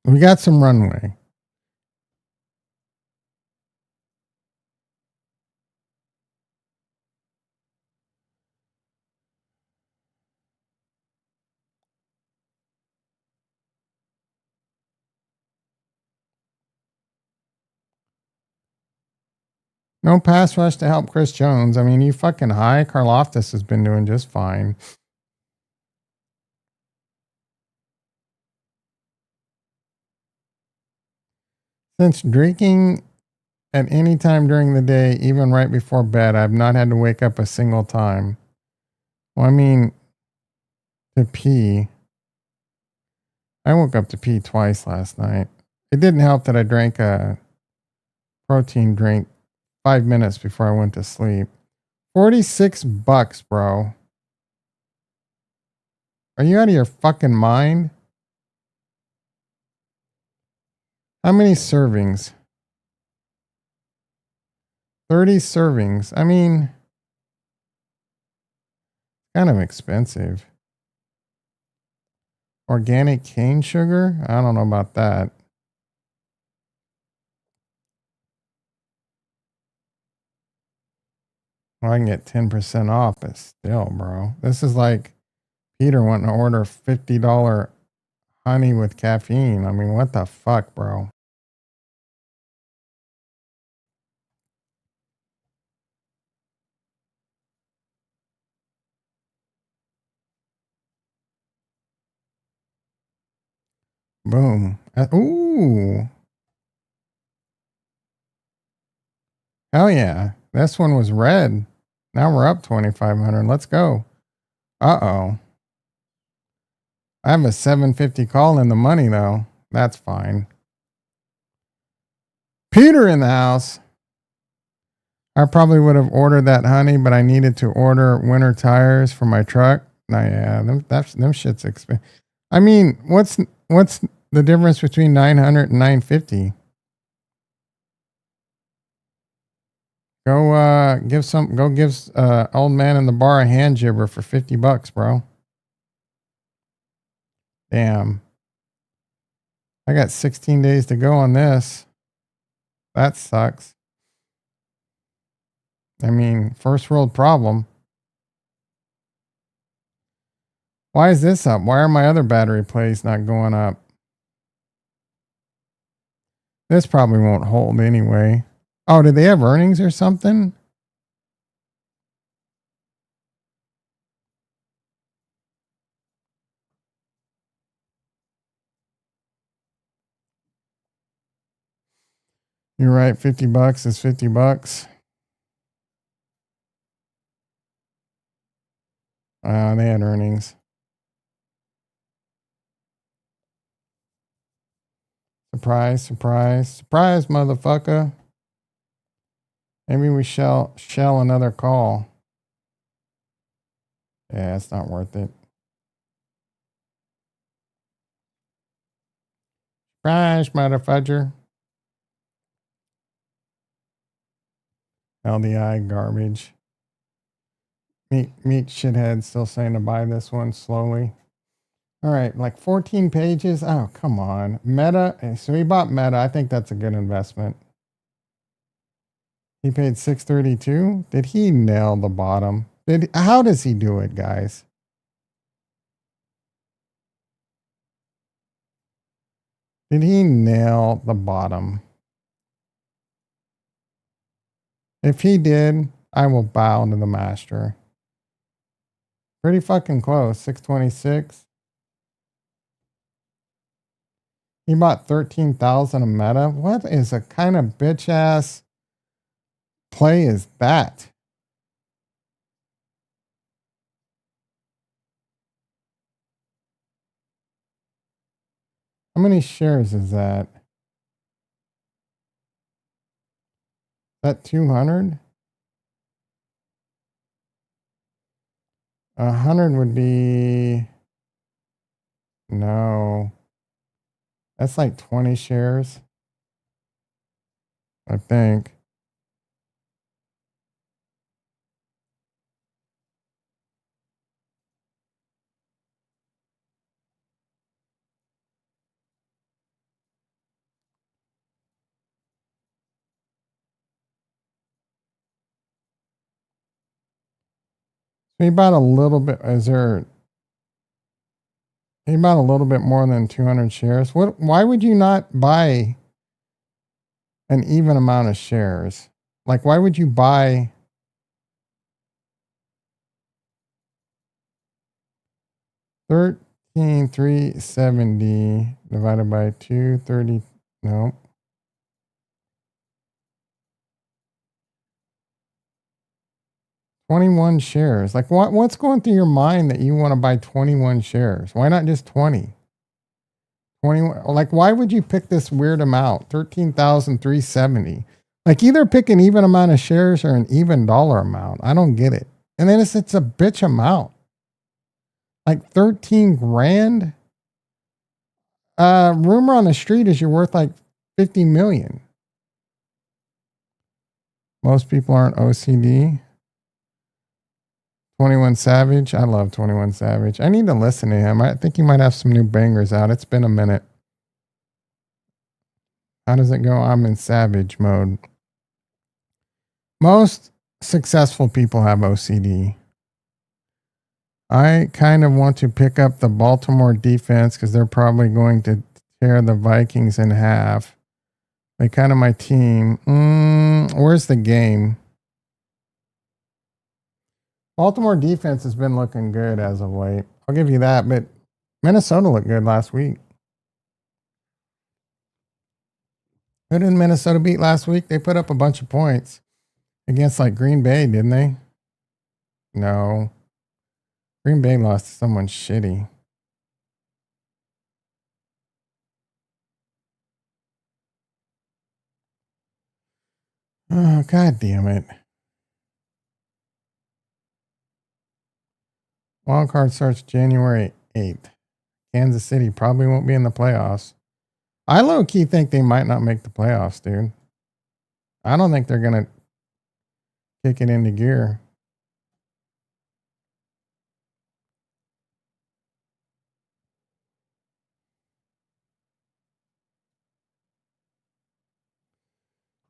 A: We got some runway. No pass rush to help Chris Jones. I mean, you fucking high. Karlaftis has been doing just fine. Since drinking at any time during the day, even right before bed, I've not had to wake up a single time. Well, I mean, to pee. I woke up to pee twice last night. It didn't help that I drank a protein drink 5 minutes before I went to sleep. $46, bro. Are you out of your fucking mind? How many servings? 30 servings. I mean, kind of expensive. Organic cane sugar? I don't know about that. Well, I can get 10% off, but still, bro. This is like Peter wanting to order $50 honey with caffeine. I mean, what the fuck, bro? Boom. Ooh. Hell yeah. This one was red. Now we're up 2,500. Let's go. Uh-oh. I have a 750 call in the money, though. That's fine. Peter in the house. I probably would have ordered that honey, but I needed to order winter tires for my truck. Nah, yeah, them shit's expensive. I mean, what's the difference between 900 and 950? Go give old man in the bar a hand jibber for $50, bro. Damn. I got 16 days to go on this. That sucks. I mean, first world problem. Why is this up? Why are my other battery plays not going up? This probably won't hold anyway. Oh, did they have earnings or something? You're right. $50 is $50. They had earnings. Surprise, surprise, surprise, motherfucker. Maybe we shell another call. Yeah, it's not worth it. Surprise, motherfudger. LDI garbage. Meat shithead still saying to buy this one slowly. All right, like 14 pages. Oh, come on. Meta. So he bought Meta. I think that's a good investment. He paid 632. Did he nail the bottom? How does he do it, guys? Did he nail the bottom? If he did, I will bow to the master. Pretty fucking close. 626. He bought 13,000 a Meta. What is a kind of bitch ass play is that? How many shares is that? That 200? 100 would be... No. That's like 20 shares. I think. He bought a little bit. He bought a little bit more than 200 shares. Why would you not buy an even amount of shares? Like, why would you buy 13,370 divided by 230? No. 21 shares. Like, what's going through your mind that you want to buy 21 shares? Why not just 20? 21. Like, why would you pick this weird amount? 13,370. Like, either pick an even amount of shares or an even dollar amount. I don't get it. And then it's a bitch amount. Like 13 grand. Rumor on the street is you're worth like 50 million. Most people aren't OCD. 21 Savage. I love 21 Savage. I need to listen to him. I think he might have some new bangers out. It's been a minute. How does it go? I'm in Savage mode. Most successful people have OCD. I kind of want to pick up the Baltimore defense because they're probably going to tear the Vikings in half. They kind of my team. Where's the game? Baltimore defense has been looking good as of late. I'll give you that, but Minnesota looked good last week. Who did Minnesota beat last week? They put up a bunch of points against like Green Bay, didn't they? No. Green Bay lost to someone shitty. Oh, God damn it. Wild card starts January 8th. Kansas City probably won't be in the playoffs. I low key think they might not make the playoffs, dude. I don't think they're going to kick it into gear.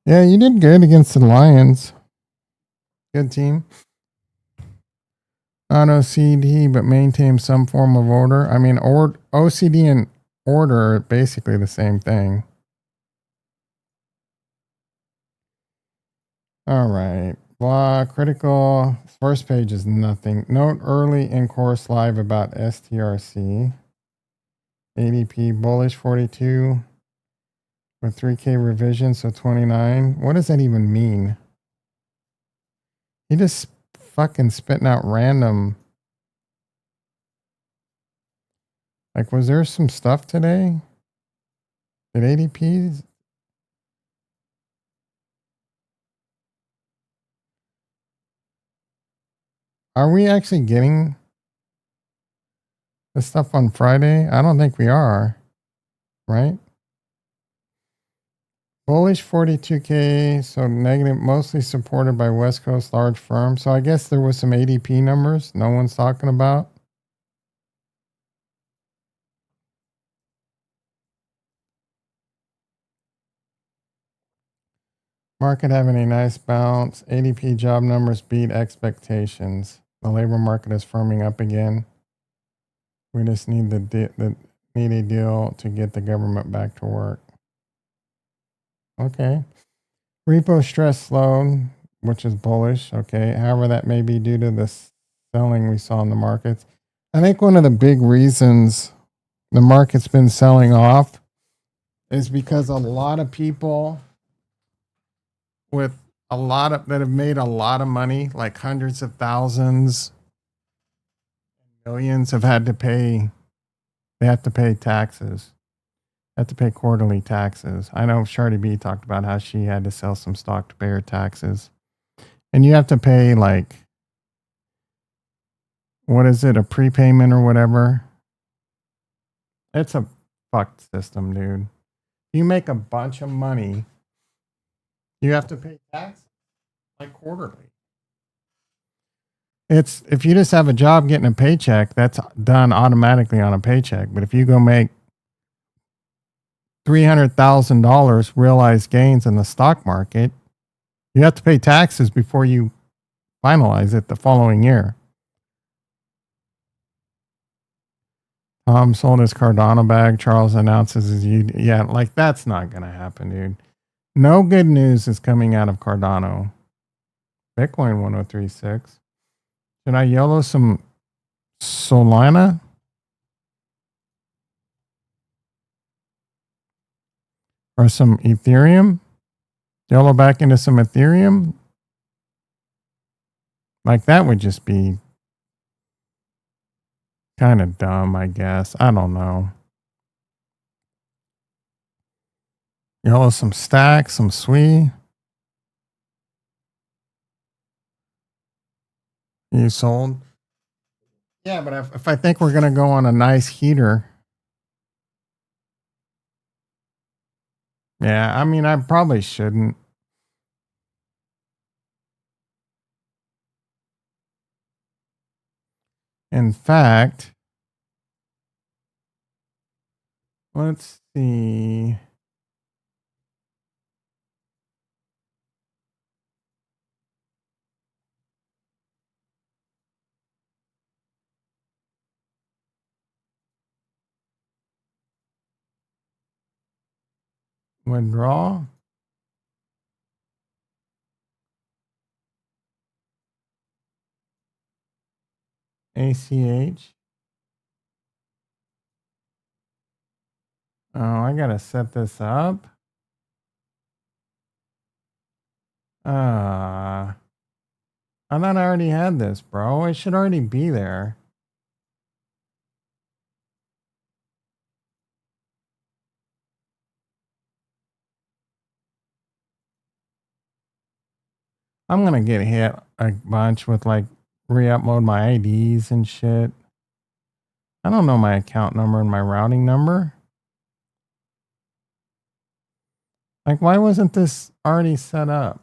A: Yeah, you did good against the Lions. Good team. Not OCD, but maintain some form of order. I mean, OCD and order are basically the same thing. All right. Blah, critical. First page is nothing. Note early in course live about STRC. ADP bullish 42 with 3K revision, so 29. What does that even mean? He just fucking spitting out random. Like, was there some stuff today? Did ADPs? Are we actually getting the stuff on Friday? I don't think we are, right? Bullish 42K, so negative, mostly supported by West Coast large firms. So I guess there was some ADP numbers no one's talking about. Market having a nice bounce. ADP job numbers beat expectations. The labor market is firming up again. We just need need a deal to get the government back to work. Okay. Repo stress slowed, which is bullish. Okay. However, that may be due to the selling we saw in the markets. I think one of the big reasons the market's been selling off is because a lot of people with a lot of that have made a lot of money, like hundreds of thousands, millions, have had to pay. They have to pay taxes. Have to pay quarterly taxes. I know Shardy B talked about how she had to sell some stock to pay her taxes, and you have to pay like, what is it, a prepayment or whatever. It's a fucked system, dude. You make a bunch of money, you have to pay tax like quarterly. It's if you just have a job getting a paycheck, that's done automatically on a paycheck. But if you go make $300,000 realized gains in the stock market, you have to pay taxes before you finalize it the following year. Tom sold his Cardano bag. Charles announces his yeah, like that's not gonna happen, dude. No good news is coming out of Cardano. Bitcoin 1036. Should I yellow some Solana? Or some Ethereum? Yellow back into some Ethereum? Like that would just be kind of dumb, I guess. I don't know. Yellow some Stack, some Sui. You sold? Yeah, but if I think we're going to go on a nice heater. Yeah, I mean, I probably shouldn't. In fact, let's see. Withdraw. ACH. Oh, I gotta set this up. I thought I already had this, bro. It should already be there. I'm gonna get hit a bunch with like re-upload my IDs and shit. I don't know my account number and my routing number. Like, why wasn't this already set up?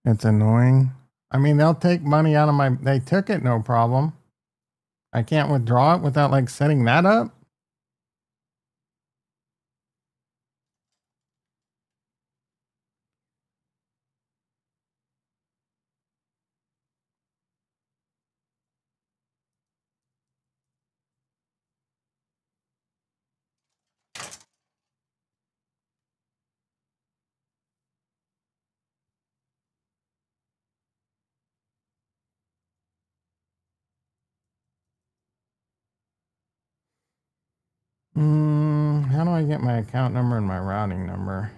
A: It's annoying. I mean, they'll take money out of my. They took it, no problem. I can't withdraw it without like setting that up. How do I get my account number and my routing number?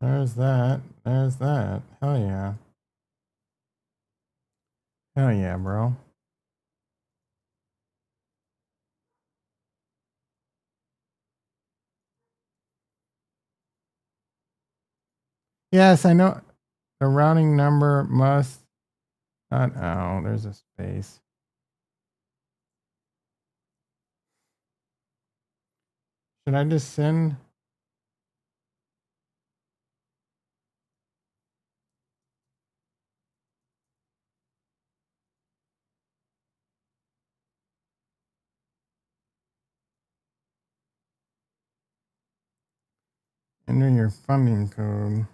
A: There's that. There's that. Hell yeah. Hell yeah, bro. Yes, I know. The routing number must. Oh, there's a space. Should I just send? Enter your funding code.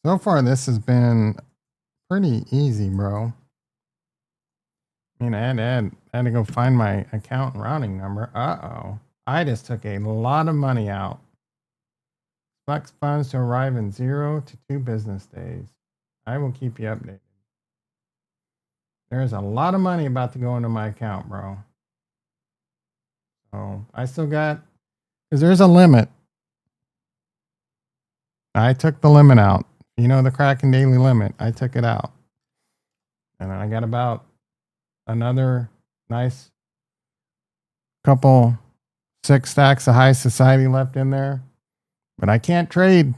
A: So far, this has been pretty easy, bro. I mean, I had to go find my account and routing number. Uh-oh. I just took a lot of money out. Flex funds to arrive in 0 to 2 business days. I will keep you updated. There's a lot of money about to go into my account, bro. So I still got, because there's a limit. I took the limit out. You know, the Kraken daily limit. I took it out. And I got about another nice couple 6 stacks of high society left in there. But I can't trade.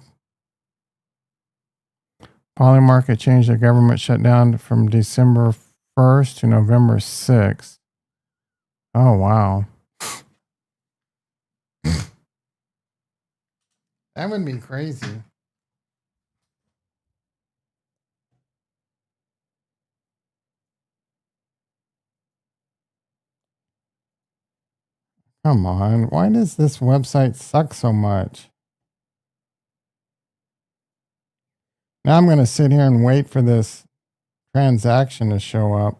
A: Polymarket changed their government shutdown from December 1st to November 6th. Oh, wow. That would be crazy. Come on. Why does this website suck so much? Now I'm going to sit here and wait for this transaction to show up.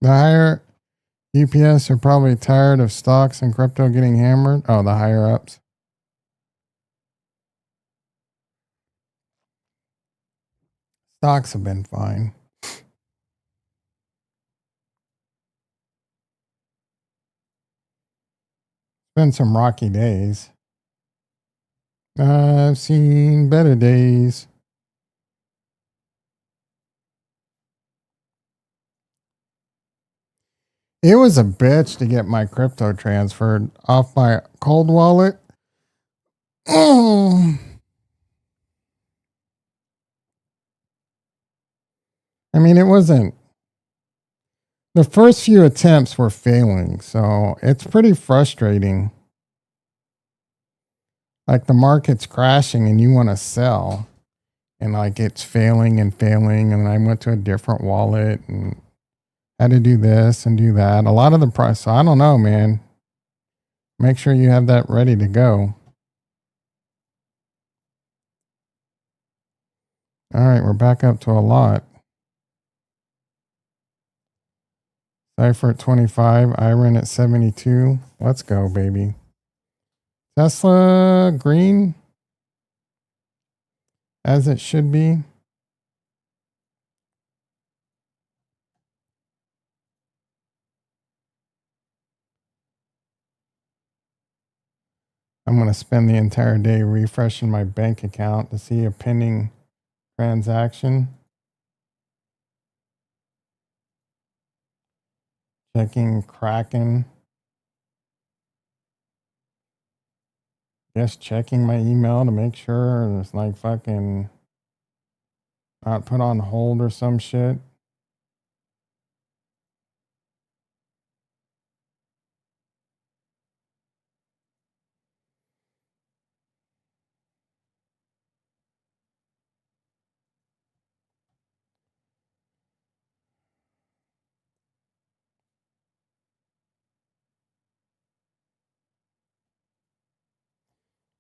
A: The higher UPS are probably tired of stocks and crypto getting hammered. Oh, the higher ups. Stocks have been fine. It's been some rocky days. I've seen better days. It was a bitch to get my crypto transferred off my cold wallet. Oh. I mean, it wasn't. The first few attempts were failing, so it's pretty frustrating. Like the market's crashing and you want to sell, and like it's failing and failing. And I went to a different wallet and had to do this and do that. A lot of the price. So I don't know, man. Make sure you have that ready to go. All right, we're back up to a lot. Cypher at 25, Iron at 72. Let's go, baby. Tesla green as it should be. I'm going to spend the entire day refreshing my bank account to see a pending transaction. Checking Kraken. Just checking my email to make sure it's like fucking not put on hold or some shit.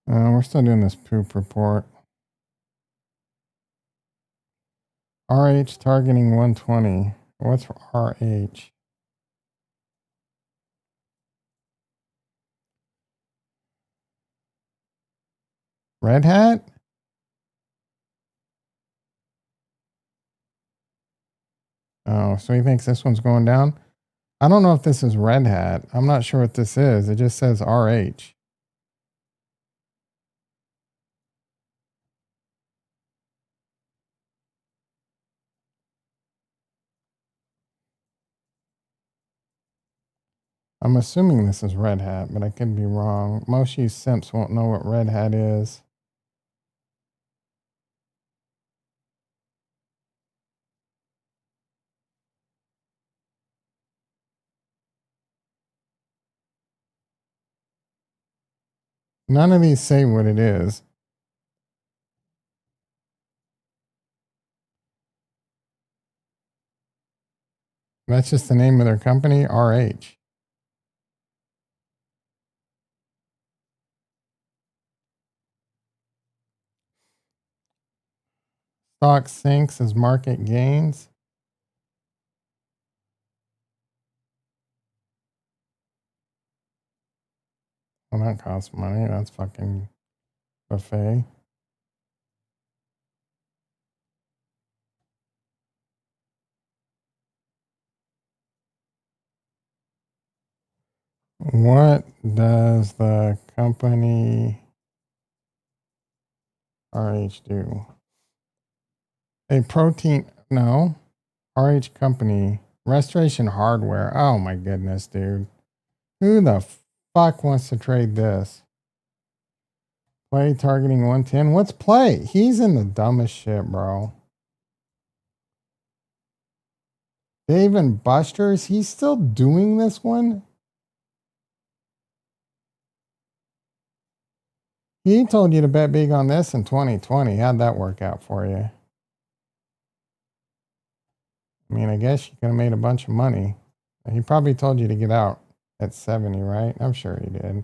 A: We're still doing this poop report. RH targeting 120. What's RH? Red Hat? Oh, so he thinks this one's going down? I don't know if this is Red Hat. I'm not sure what this is. It just says RH. I'm assuming this is Red Hat, but I could be wrong. Most of you simps won't know what Red Hat is. None of these say what it is. That's just the name of their company, RH. Stock sinks as market gains. Well, that costs money. That's fucking buffet. What does the company RH do? A protein, no. RH company, Restoration Hardware. Oh my goodness, dude. Who the fuck wants to trade this? Play targeting 110. What's play? He's in the dumbest shit, bro. Dave and Buster's, he's still doing this one? He told you to bet big on this in 2020. How'd that work out for you? I mean, I guess you could have made a bunch of money. He probably told you to get out at 70, right? I'm sure he did.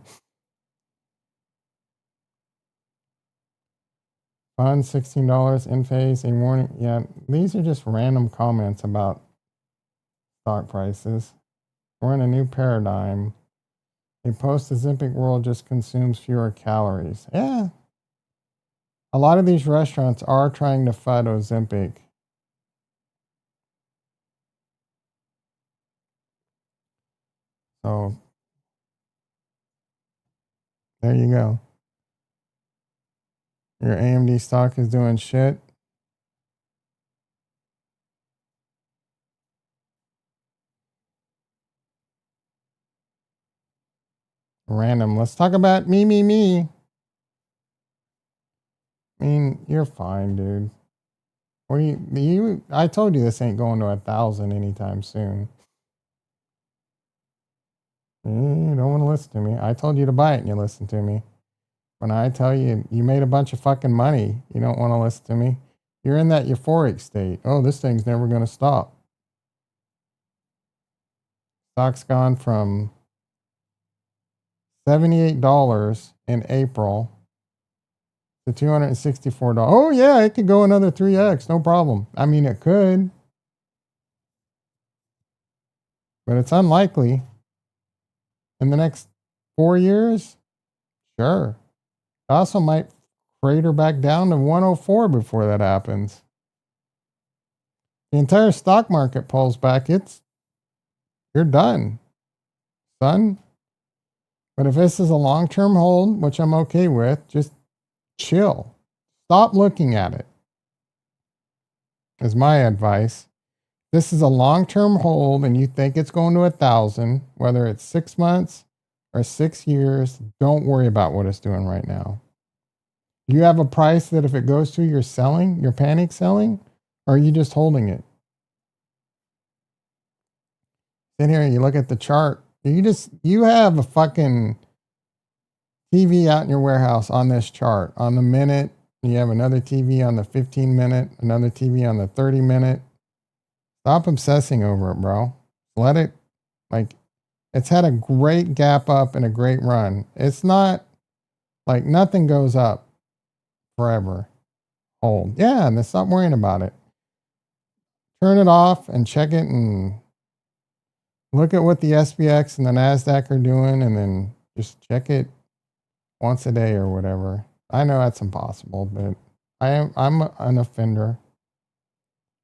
A: Fun, $16 in phase, a warning. Yeah, these are just random comments about stock prices. We're in a new paradigm. A post-Ozempic world just consumes fewer calories. Yeah. A lot of these restaurants are trying to FUD Ozempic. So, there you go. Your AMD stock is doing shit. Random. Let's talk about me. I mean, you're fine, dude. What do you I told you this ain't going to 1,000 anytime soon. You don't want to listen to me. I told you to buy it and you listen to me. When I tell you you made a bunch of fucking money, you don't want to listen to me. You're in that euphoric state. Oh, this thing's never going to stop. Stock's gone from $78 in April to $264. Oh, yeah, it could go another 3x. No problem. I mean, it could, but it's unlikely. In the next 4 years, sure. It also might crater back down to 104 before that happens. The entire stock market pulls back. You're done, son. But if this is a long-term hold, which I'm okay with, just chill. Stop looking at it. Is my advice. This is a long-term hold and you think it's going to 1,000, whether it's 6 months or 6 years, don't worry about what it's doing right now. You have a price that if it goes to, you're selling, you're panic selling, or are you just holding it? Sit here and you look at the chart. You have a fucking TV out in your warehouse on this chart. On the minute, you have another TV on the 15-minute, another TV on the 30-minute. Stop obsessing over it, bro. Let it, like, it's had a great gap up and a great run. It's not like nothing goes up forever. Hold. Yeah, and stop worrying about it. Turn it off and check it and look at what the SPX and the NASDAQ are doing and then just check it once a day or whatever. I know that's impossible, but I'm an offender.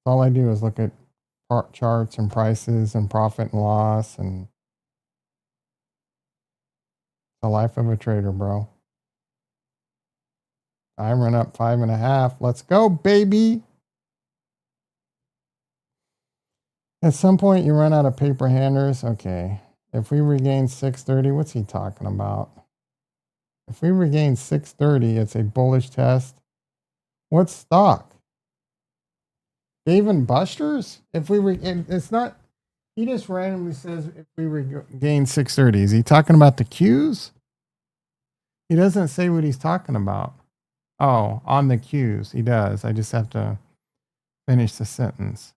A: All I do is look at charts and prices and profit and loss and the life of a trader, bro. I run up 5.5. Let's go, baby. At some point, you run out of paper handers. Okay. If we regain 630, what's he talking about? If we regain 630, it's a bullish test. What stock? Dave and Buster's? If we it's not, he just randomly says if we regain 630. Is he talking about the Qs? He doesn't say what he's talking about. Oh, on the Qs. He does. I just have to finish the sentence.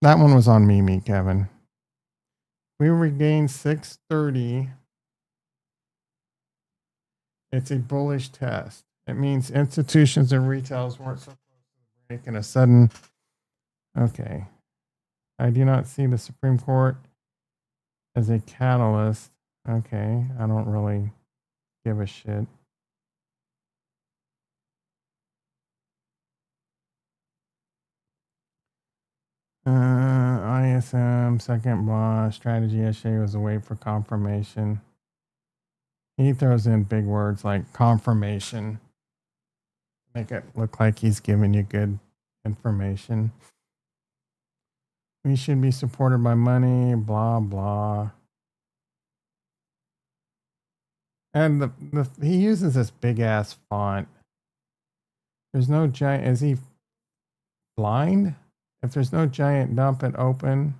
A: That one was on me, Kevin. We regain 630. It's a bullish test. It means institutions and retails weren't so close to the break and a sudden. Okay. I do not see the Supreme Court as a catalyst. Okay. I don't really give a shit. ISM, second blah, strategy yesterday was a wait for confirmation. He throws in big words like confirmation. Make it look like he's giving you good information. We should be supported by money, blah, blah. And he uses this big ass font. There's no giant. Is he blind? If there's no giant dump and open,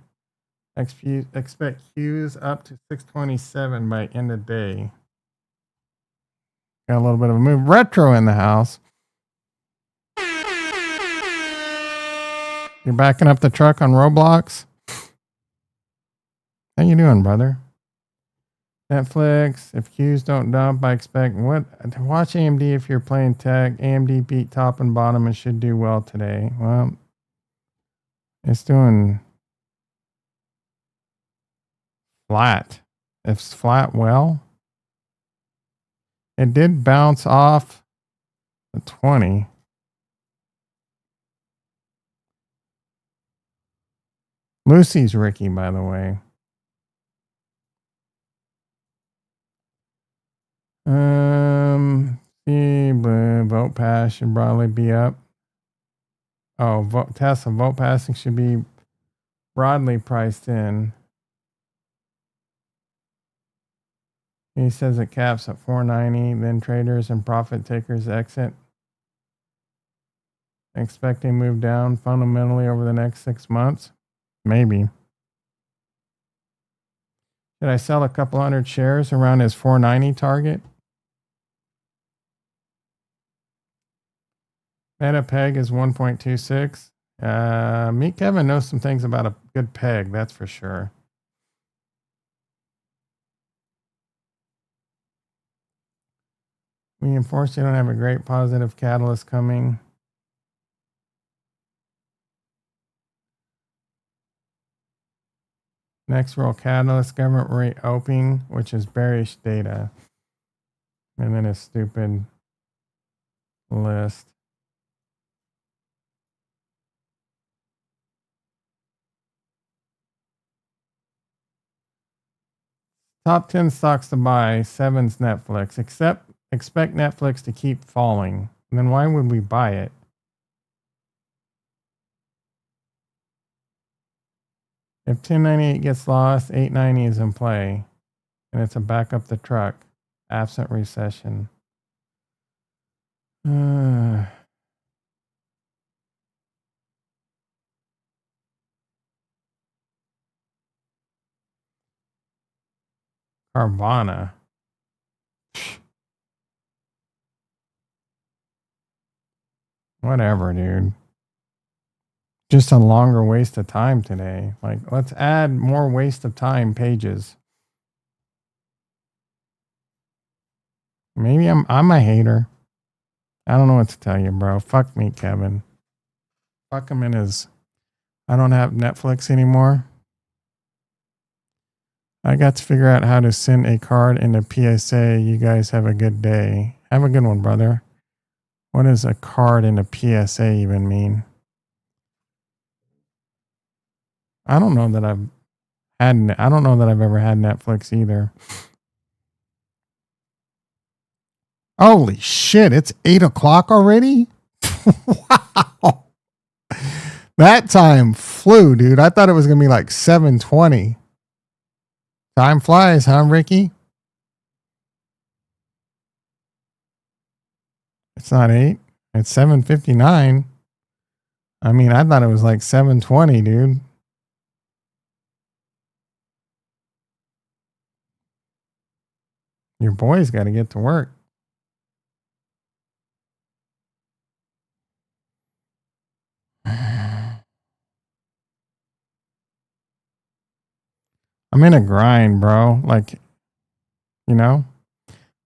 A: expect Qs up to 627 by end of day. Got a little bit of a move. Retro in the house. You're backing up the truck on Roblox? How you doing, brother? Netflix. If Qs don't dump, I expect what? Watch AMD if you're playing tech. AMD beat top and bottom and should do well today. Well, it's doing flat. It's flat well. It did bounce off the 20. Lucy's Ricky, by the way. The vote pass should broadly be up. Oh, Tesla vote passing should be broadly priced in. He says it caps at 490, then traders and profit takers exit. Expecting move down fundamentally over the next 6 months? Maybe. Should I sell a couple hundred shares around his 490 target? Meta peg is 1.26. Meet Kevin knows some things about a good peg, that's for sure. We unfortunately don't have a great positive catalyst coming. Next real catalyst, government rate opening, which is bearish data. And then a stupid list. Top 10 stocks to buy, 7's Netflix. Expect Netflix to keep falling. And then why would we buy it? If 1098 gets lost, 890 is in play. And it's a back up the truck, absent recession. Carvana. Whatever, dude. Just a longer waste of time today. Like, let's add more waste of time pages. Maybe I'm a hater. I don't know what to tell you, bro. Fuck me, Kevin. Fuck him in his... I don't have Netflix anymore. I got to figure out how to send a card into PSA. You guys have a good day. Have a good one, brother. What does a card into PSA even mean? I don't know that I've ever had Netflix either. Holy shit, it's 8 o'clock already? Wow. That time flew, dude. I thought it was going to be like 7:20. Time flies, huh, Ricky? It's not 8. It's 7:59. I mean, I thought it was like 7:20, dude. Your boy's got to get to work. I'm in a grind, bro. Like, you know,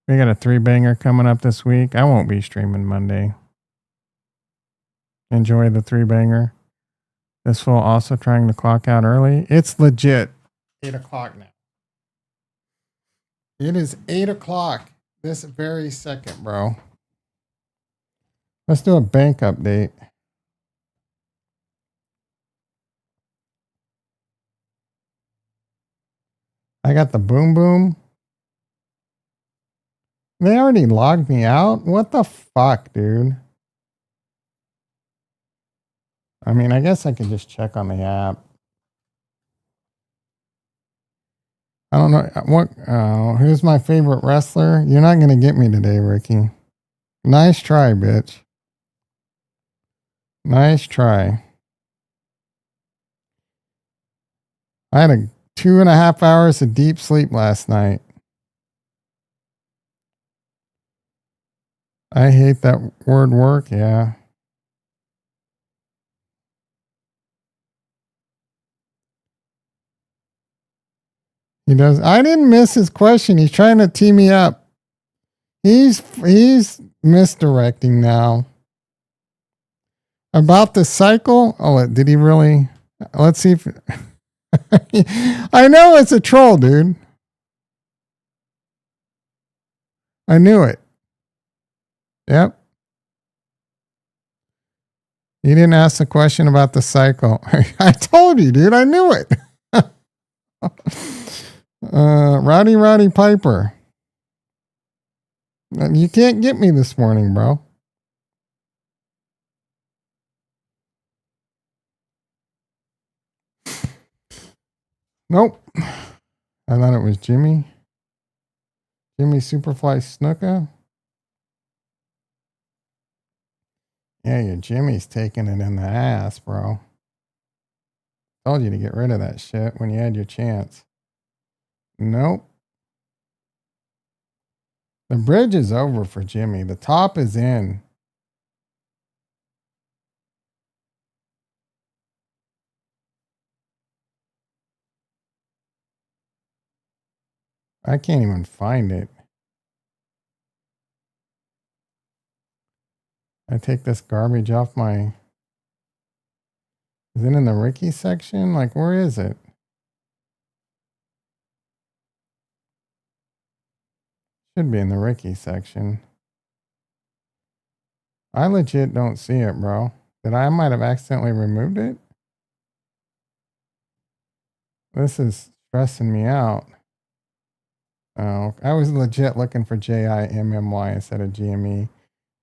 A: we got a 3-banger coming up this week. I won't be streaming Monday. Enjoy the 3-banger. This fool also trying to clock out early. It's legit 8 o'clock now. It is 8 o'clock this very second, bro. Let's do a bank update. I got the boom boom. They already logged me out? What the fuck, dude? I mean, I guess I could just check on the app. I don't know who's my favorite wrestler? You're not going to get me today, Ricky. Nice try, bitch. Nice try. I had 2.5 hours of deep sleep last night. I hate that word work. Yeah. He does. I didn't miss his question. He's trying to tee me up. He's misdirecting now. About the cycle? Oh, did he really? Let's see if... I know it's a troll, dude. I knew it. Yep. You didn't ask the question about the cycle. I told you, dude. I knew it. Roddy Piper. You can't get me this morning, bro. Nope. I thought it was Jimmy. Jimmy Superfly Snuka. Yeah, your Jimmy's taking it in the ass, bro. Told you to get rid of that shit when you had your chance. Nope. The bridge is over for Jimmy. The top is in. I can't even find it. I take this garbage off my... Is it in the Ricky section? Like, where is it? Should be in the Ricky section. I legit don't see it, bro. I might have accidentally removed it? This is stressing me out. Oh, I was legit looking for JIMMY instead of GME.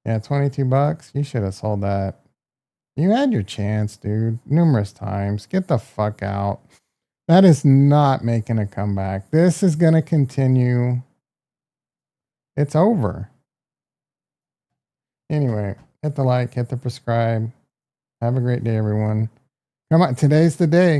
A: Yeah, 22 bucks. You should have sold that. You had your chance, dude, numerous times. Get the fuck out. That is not making a comeback. This is going to continue. It's over. Anyway, hit the like, hit the subscribe. Have a great day, everyone. Come on, today's the day.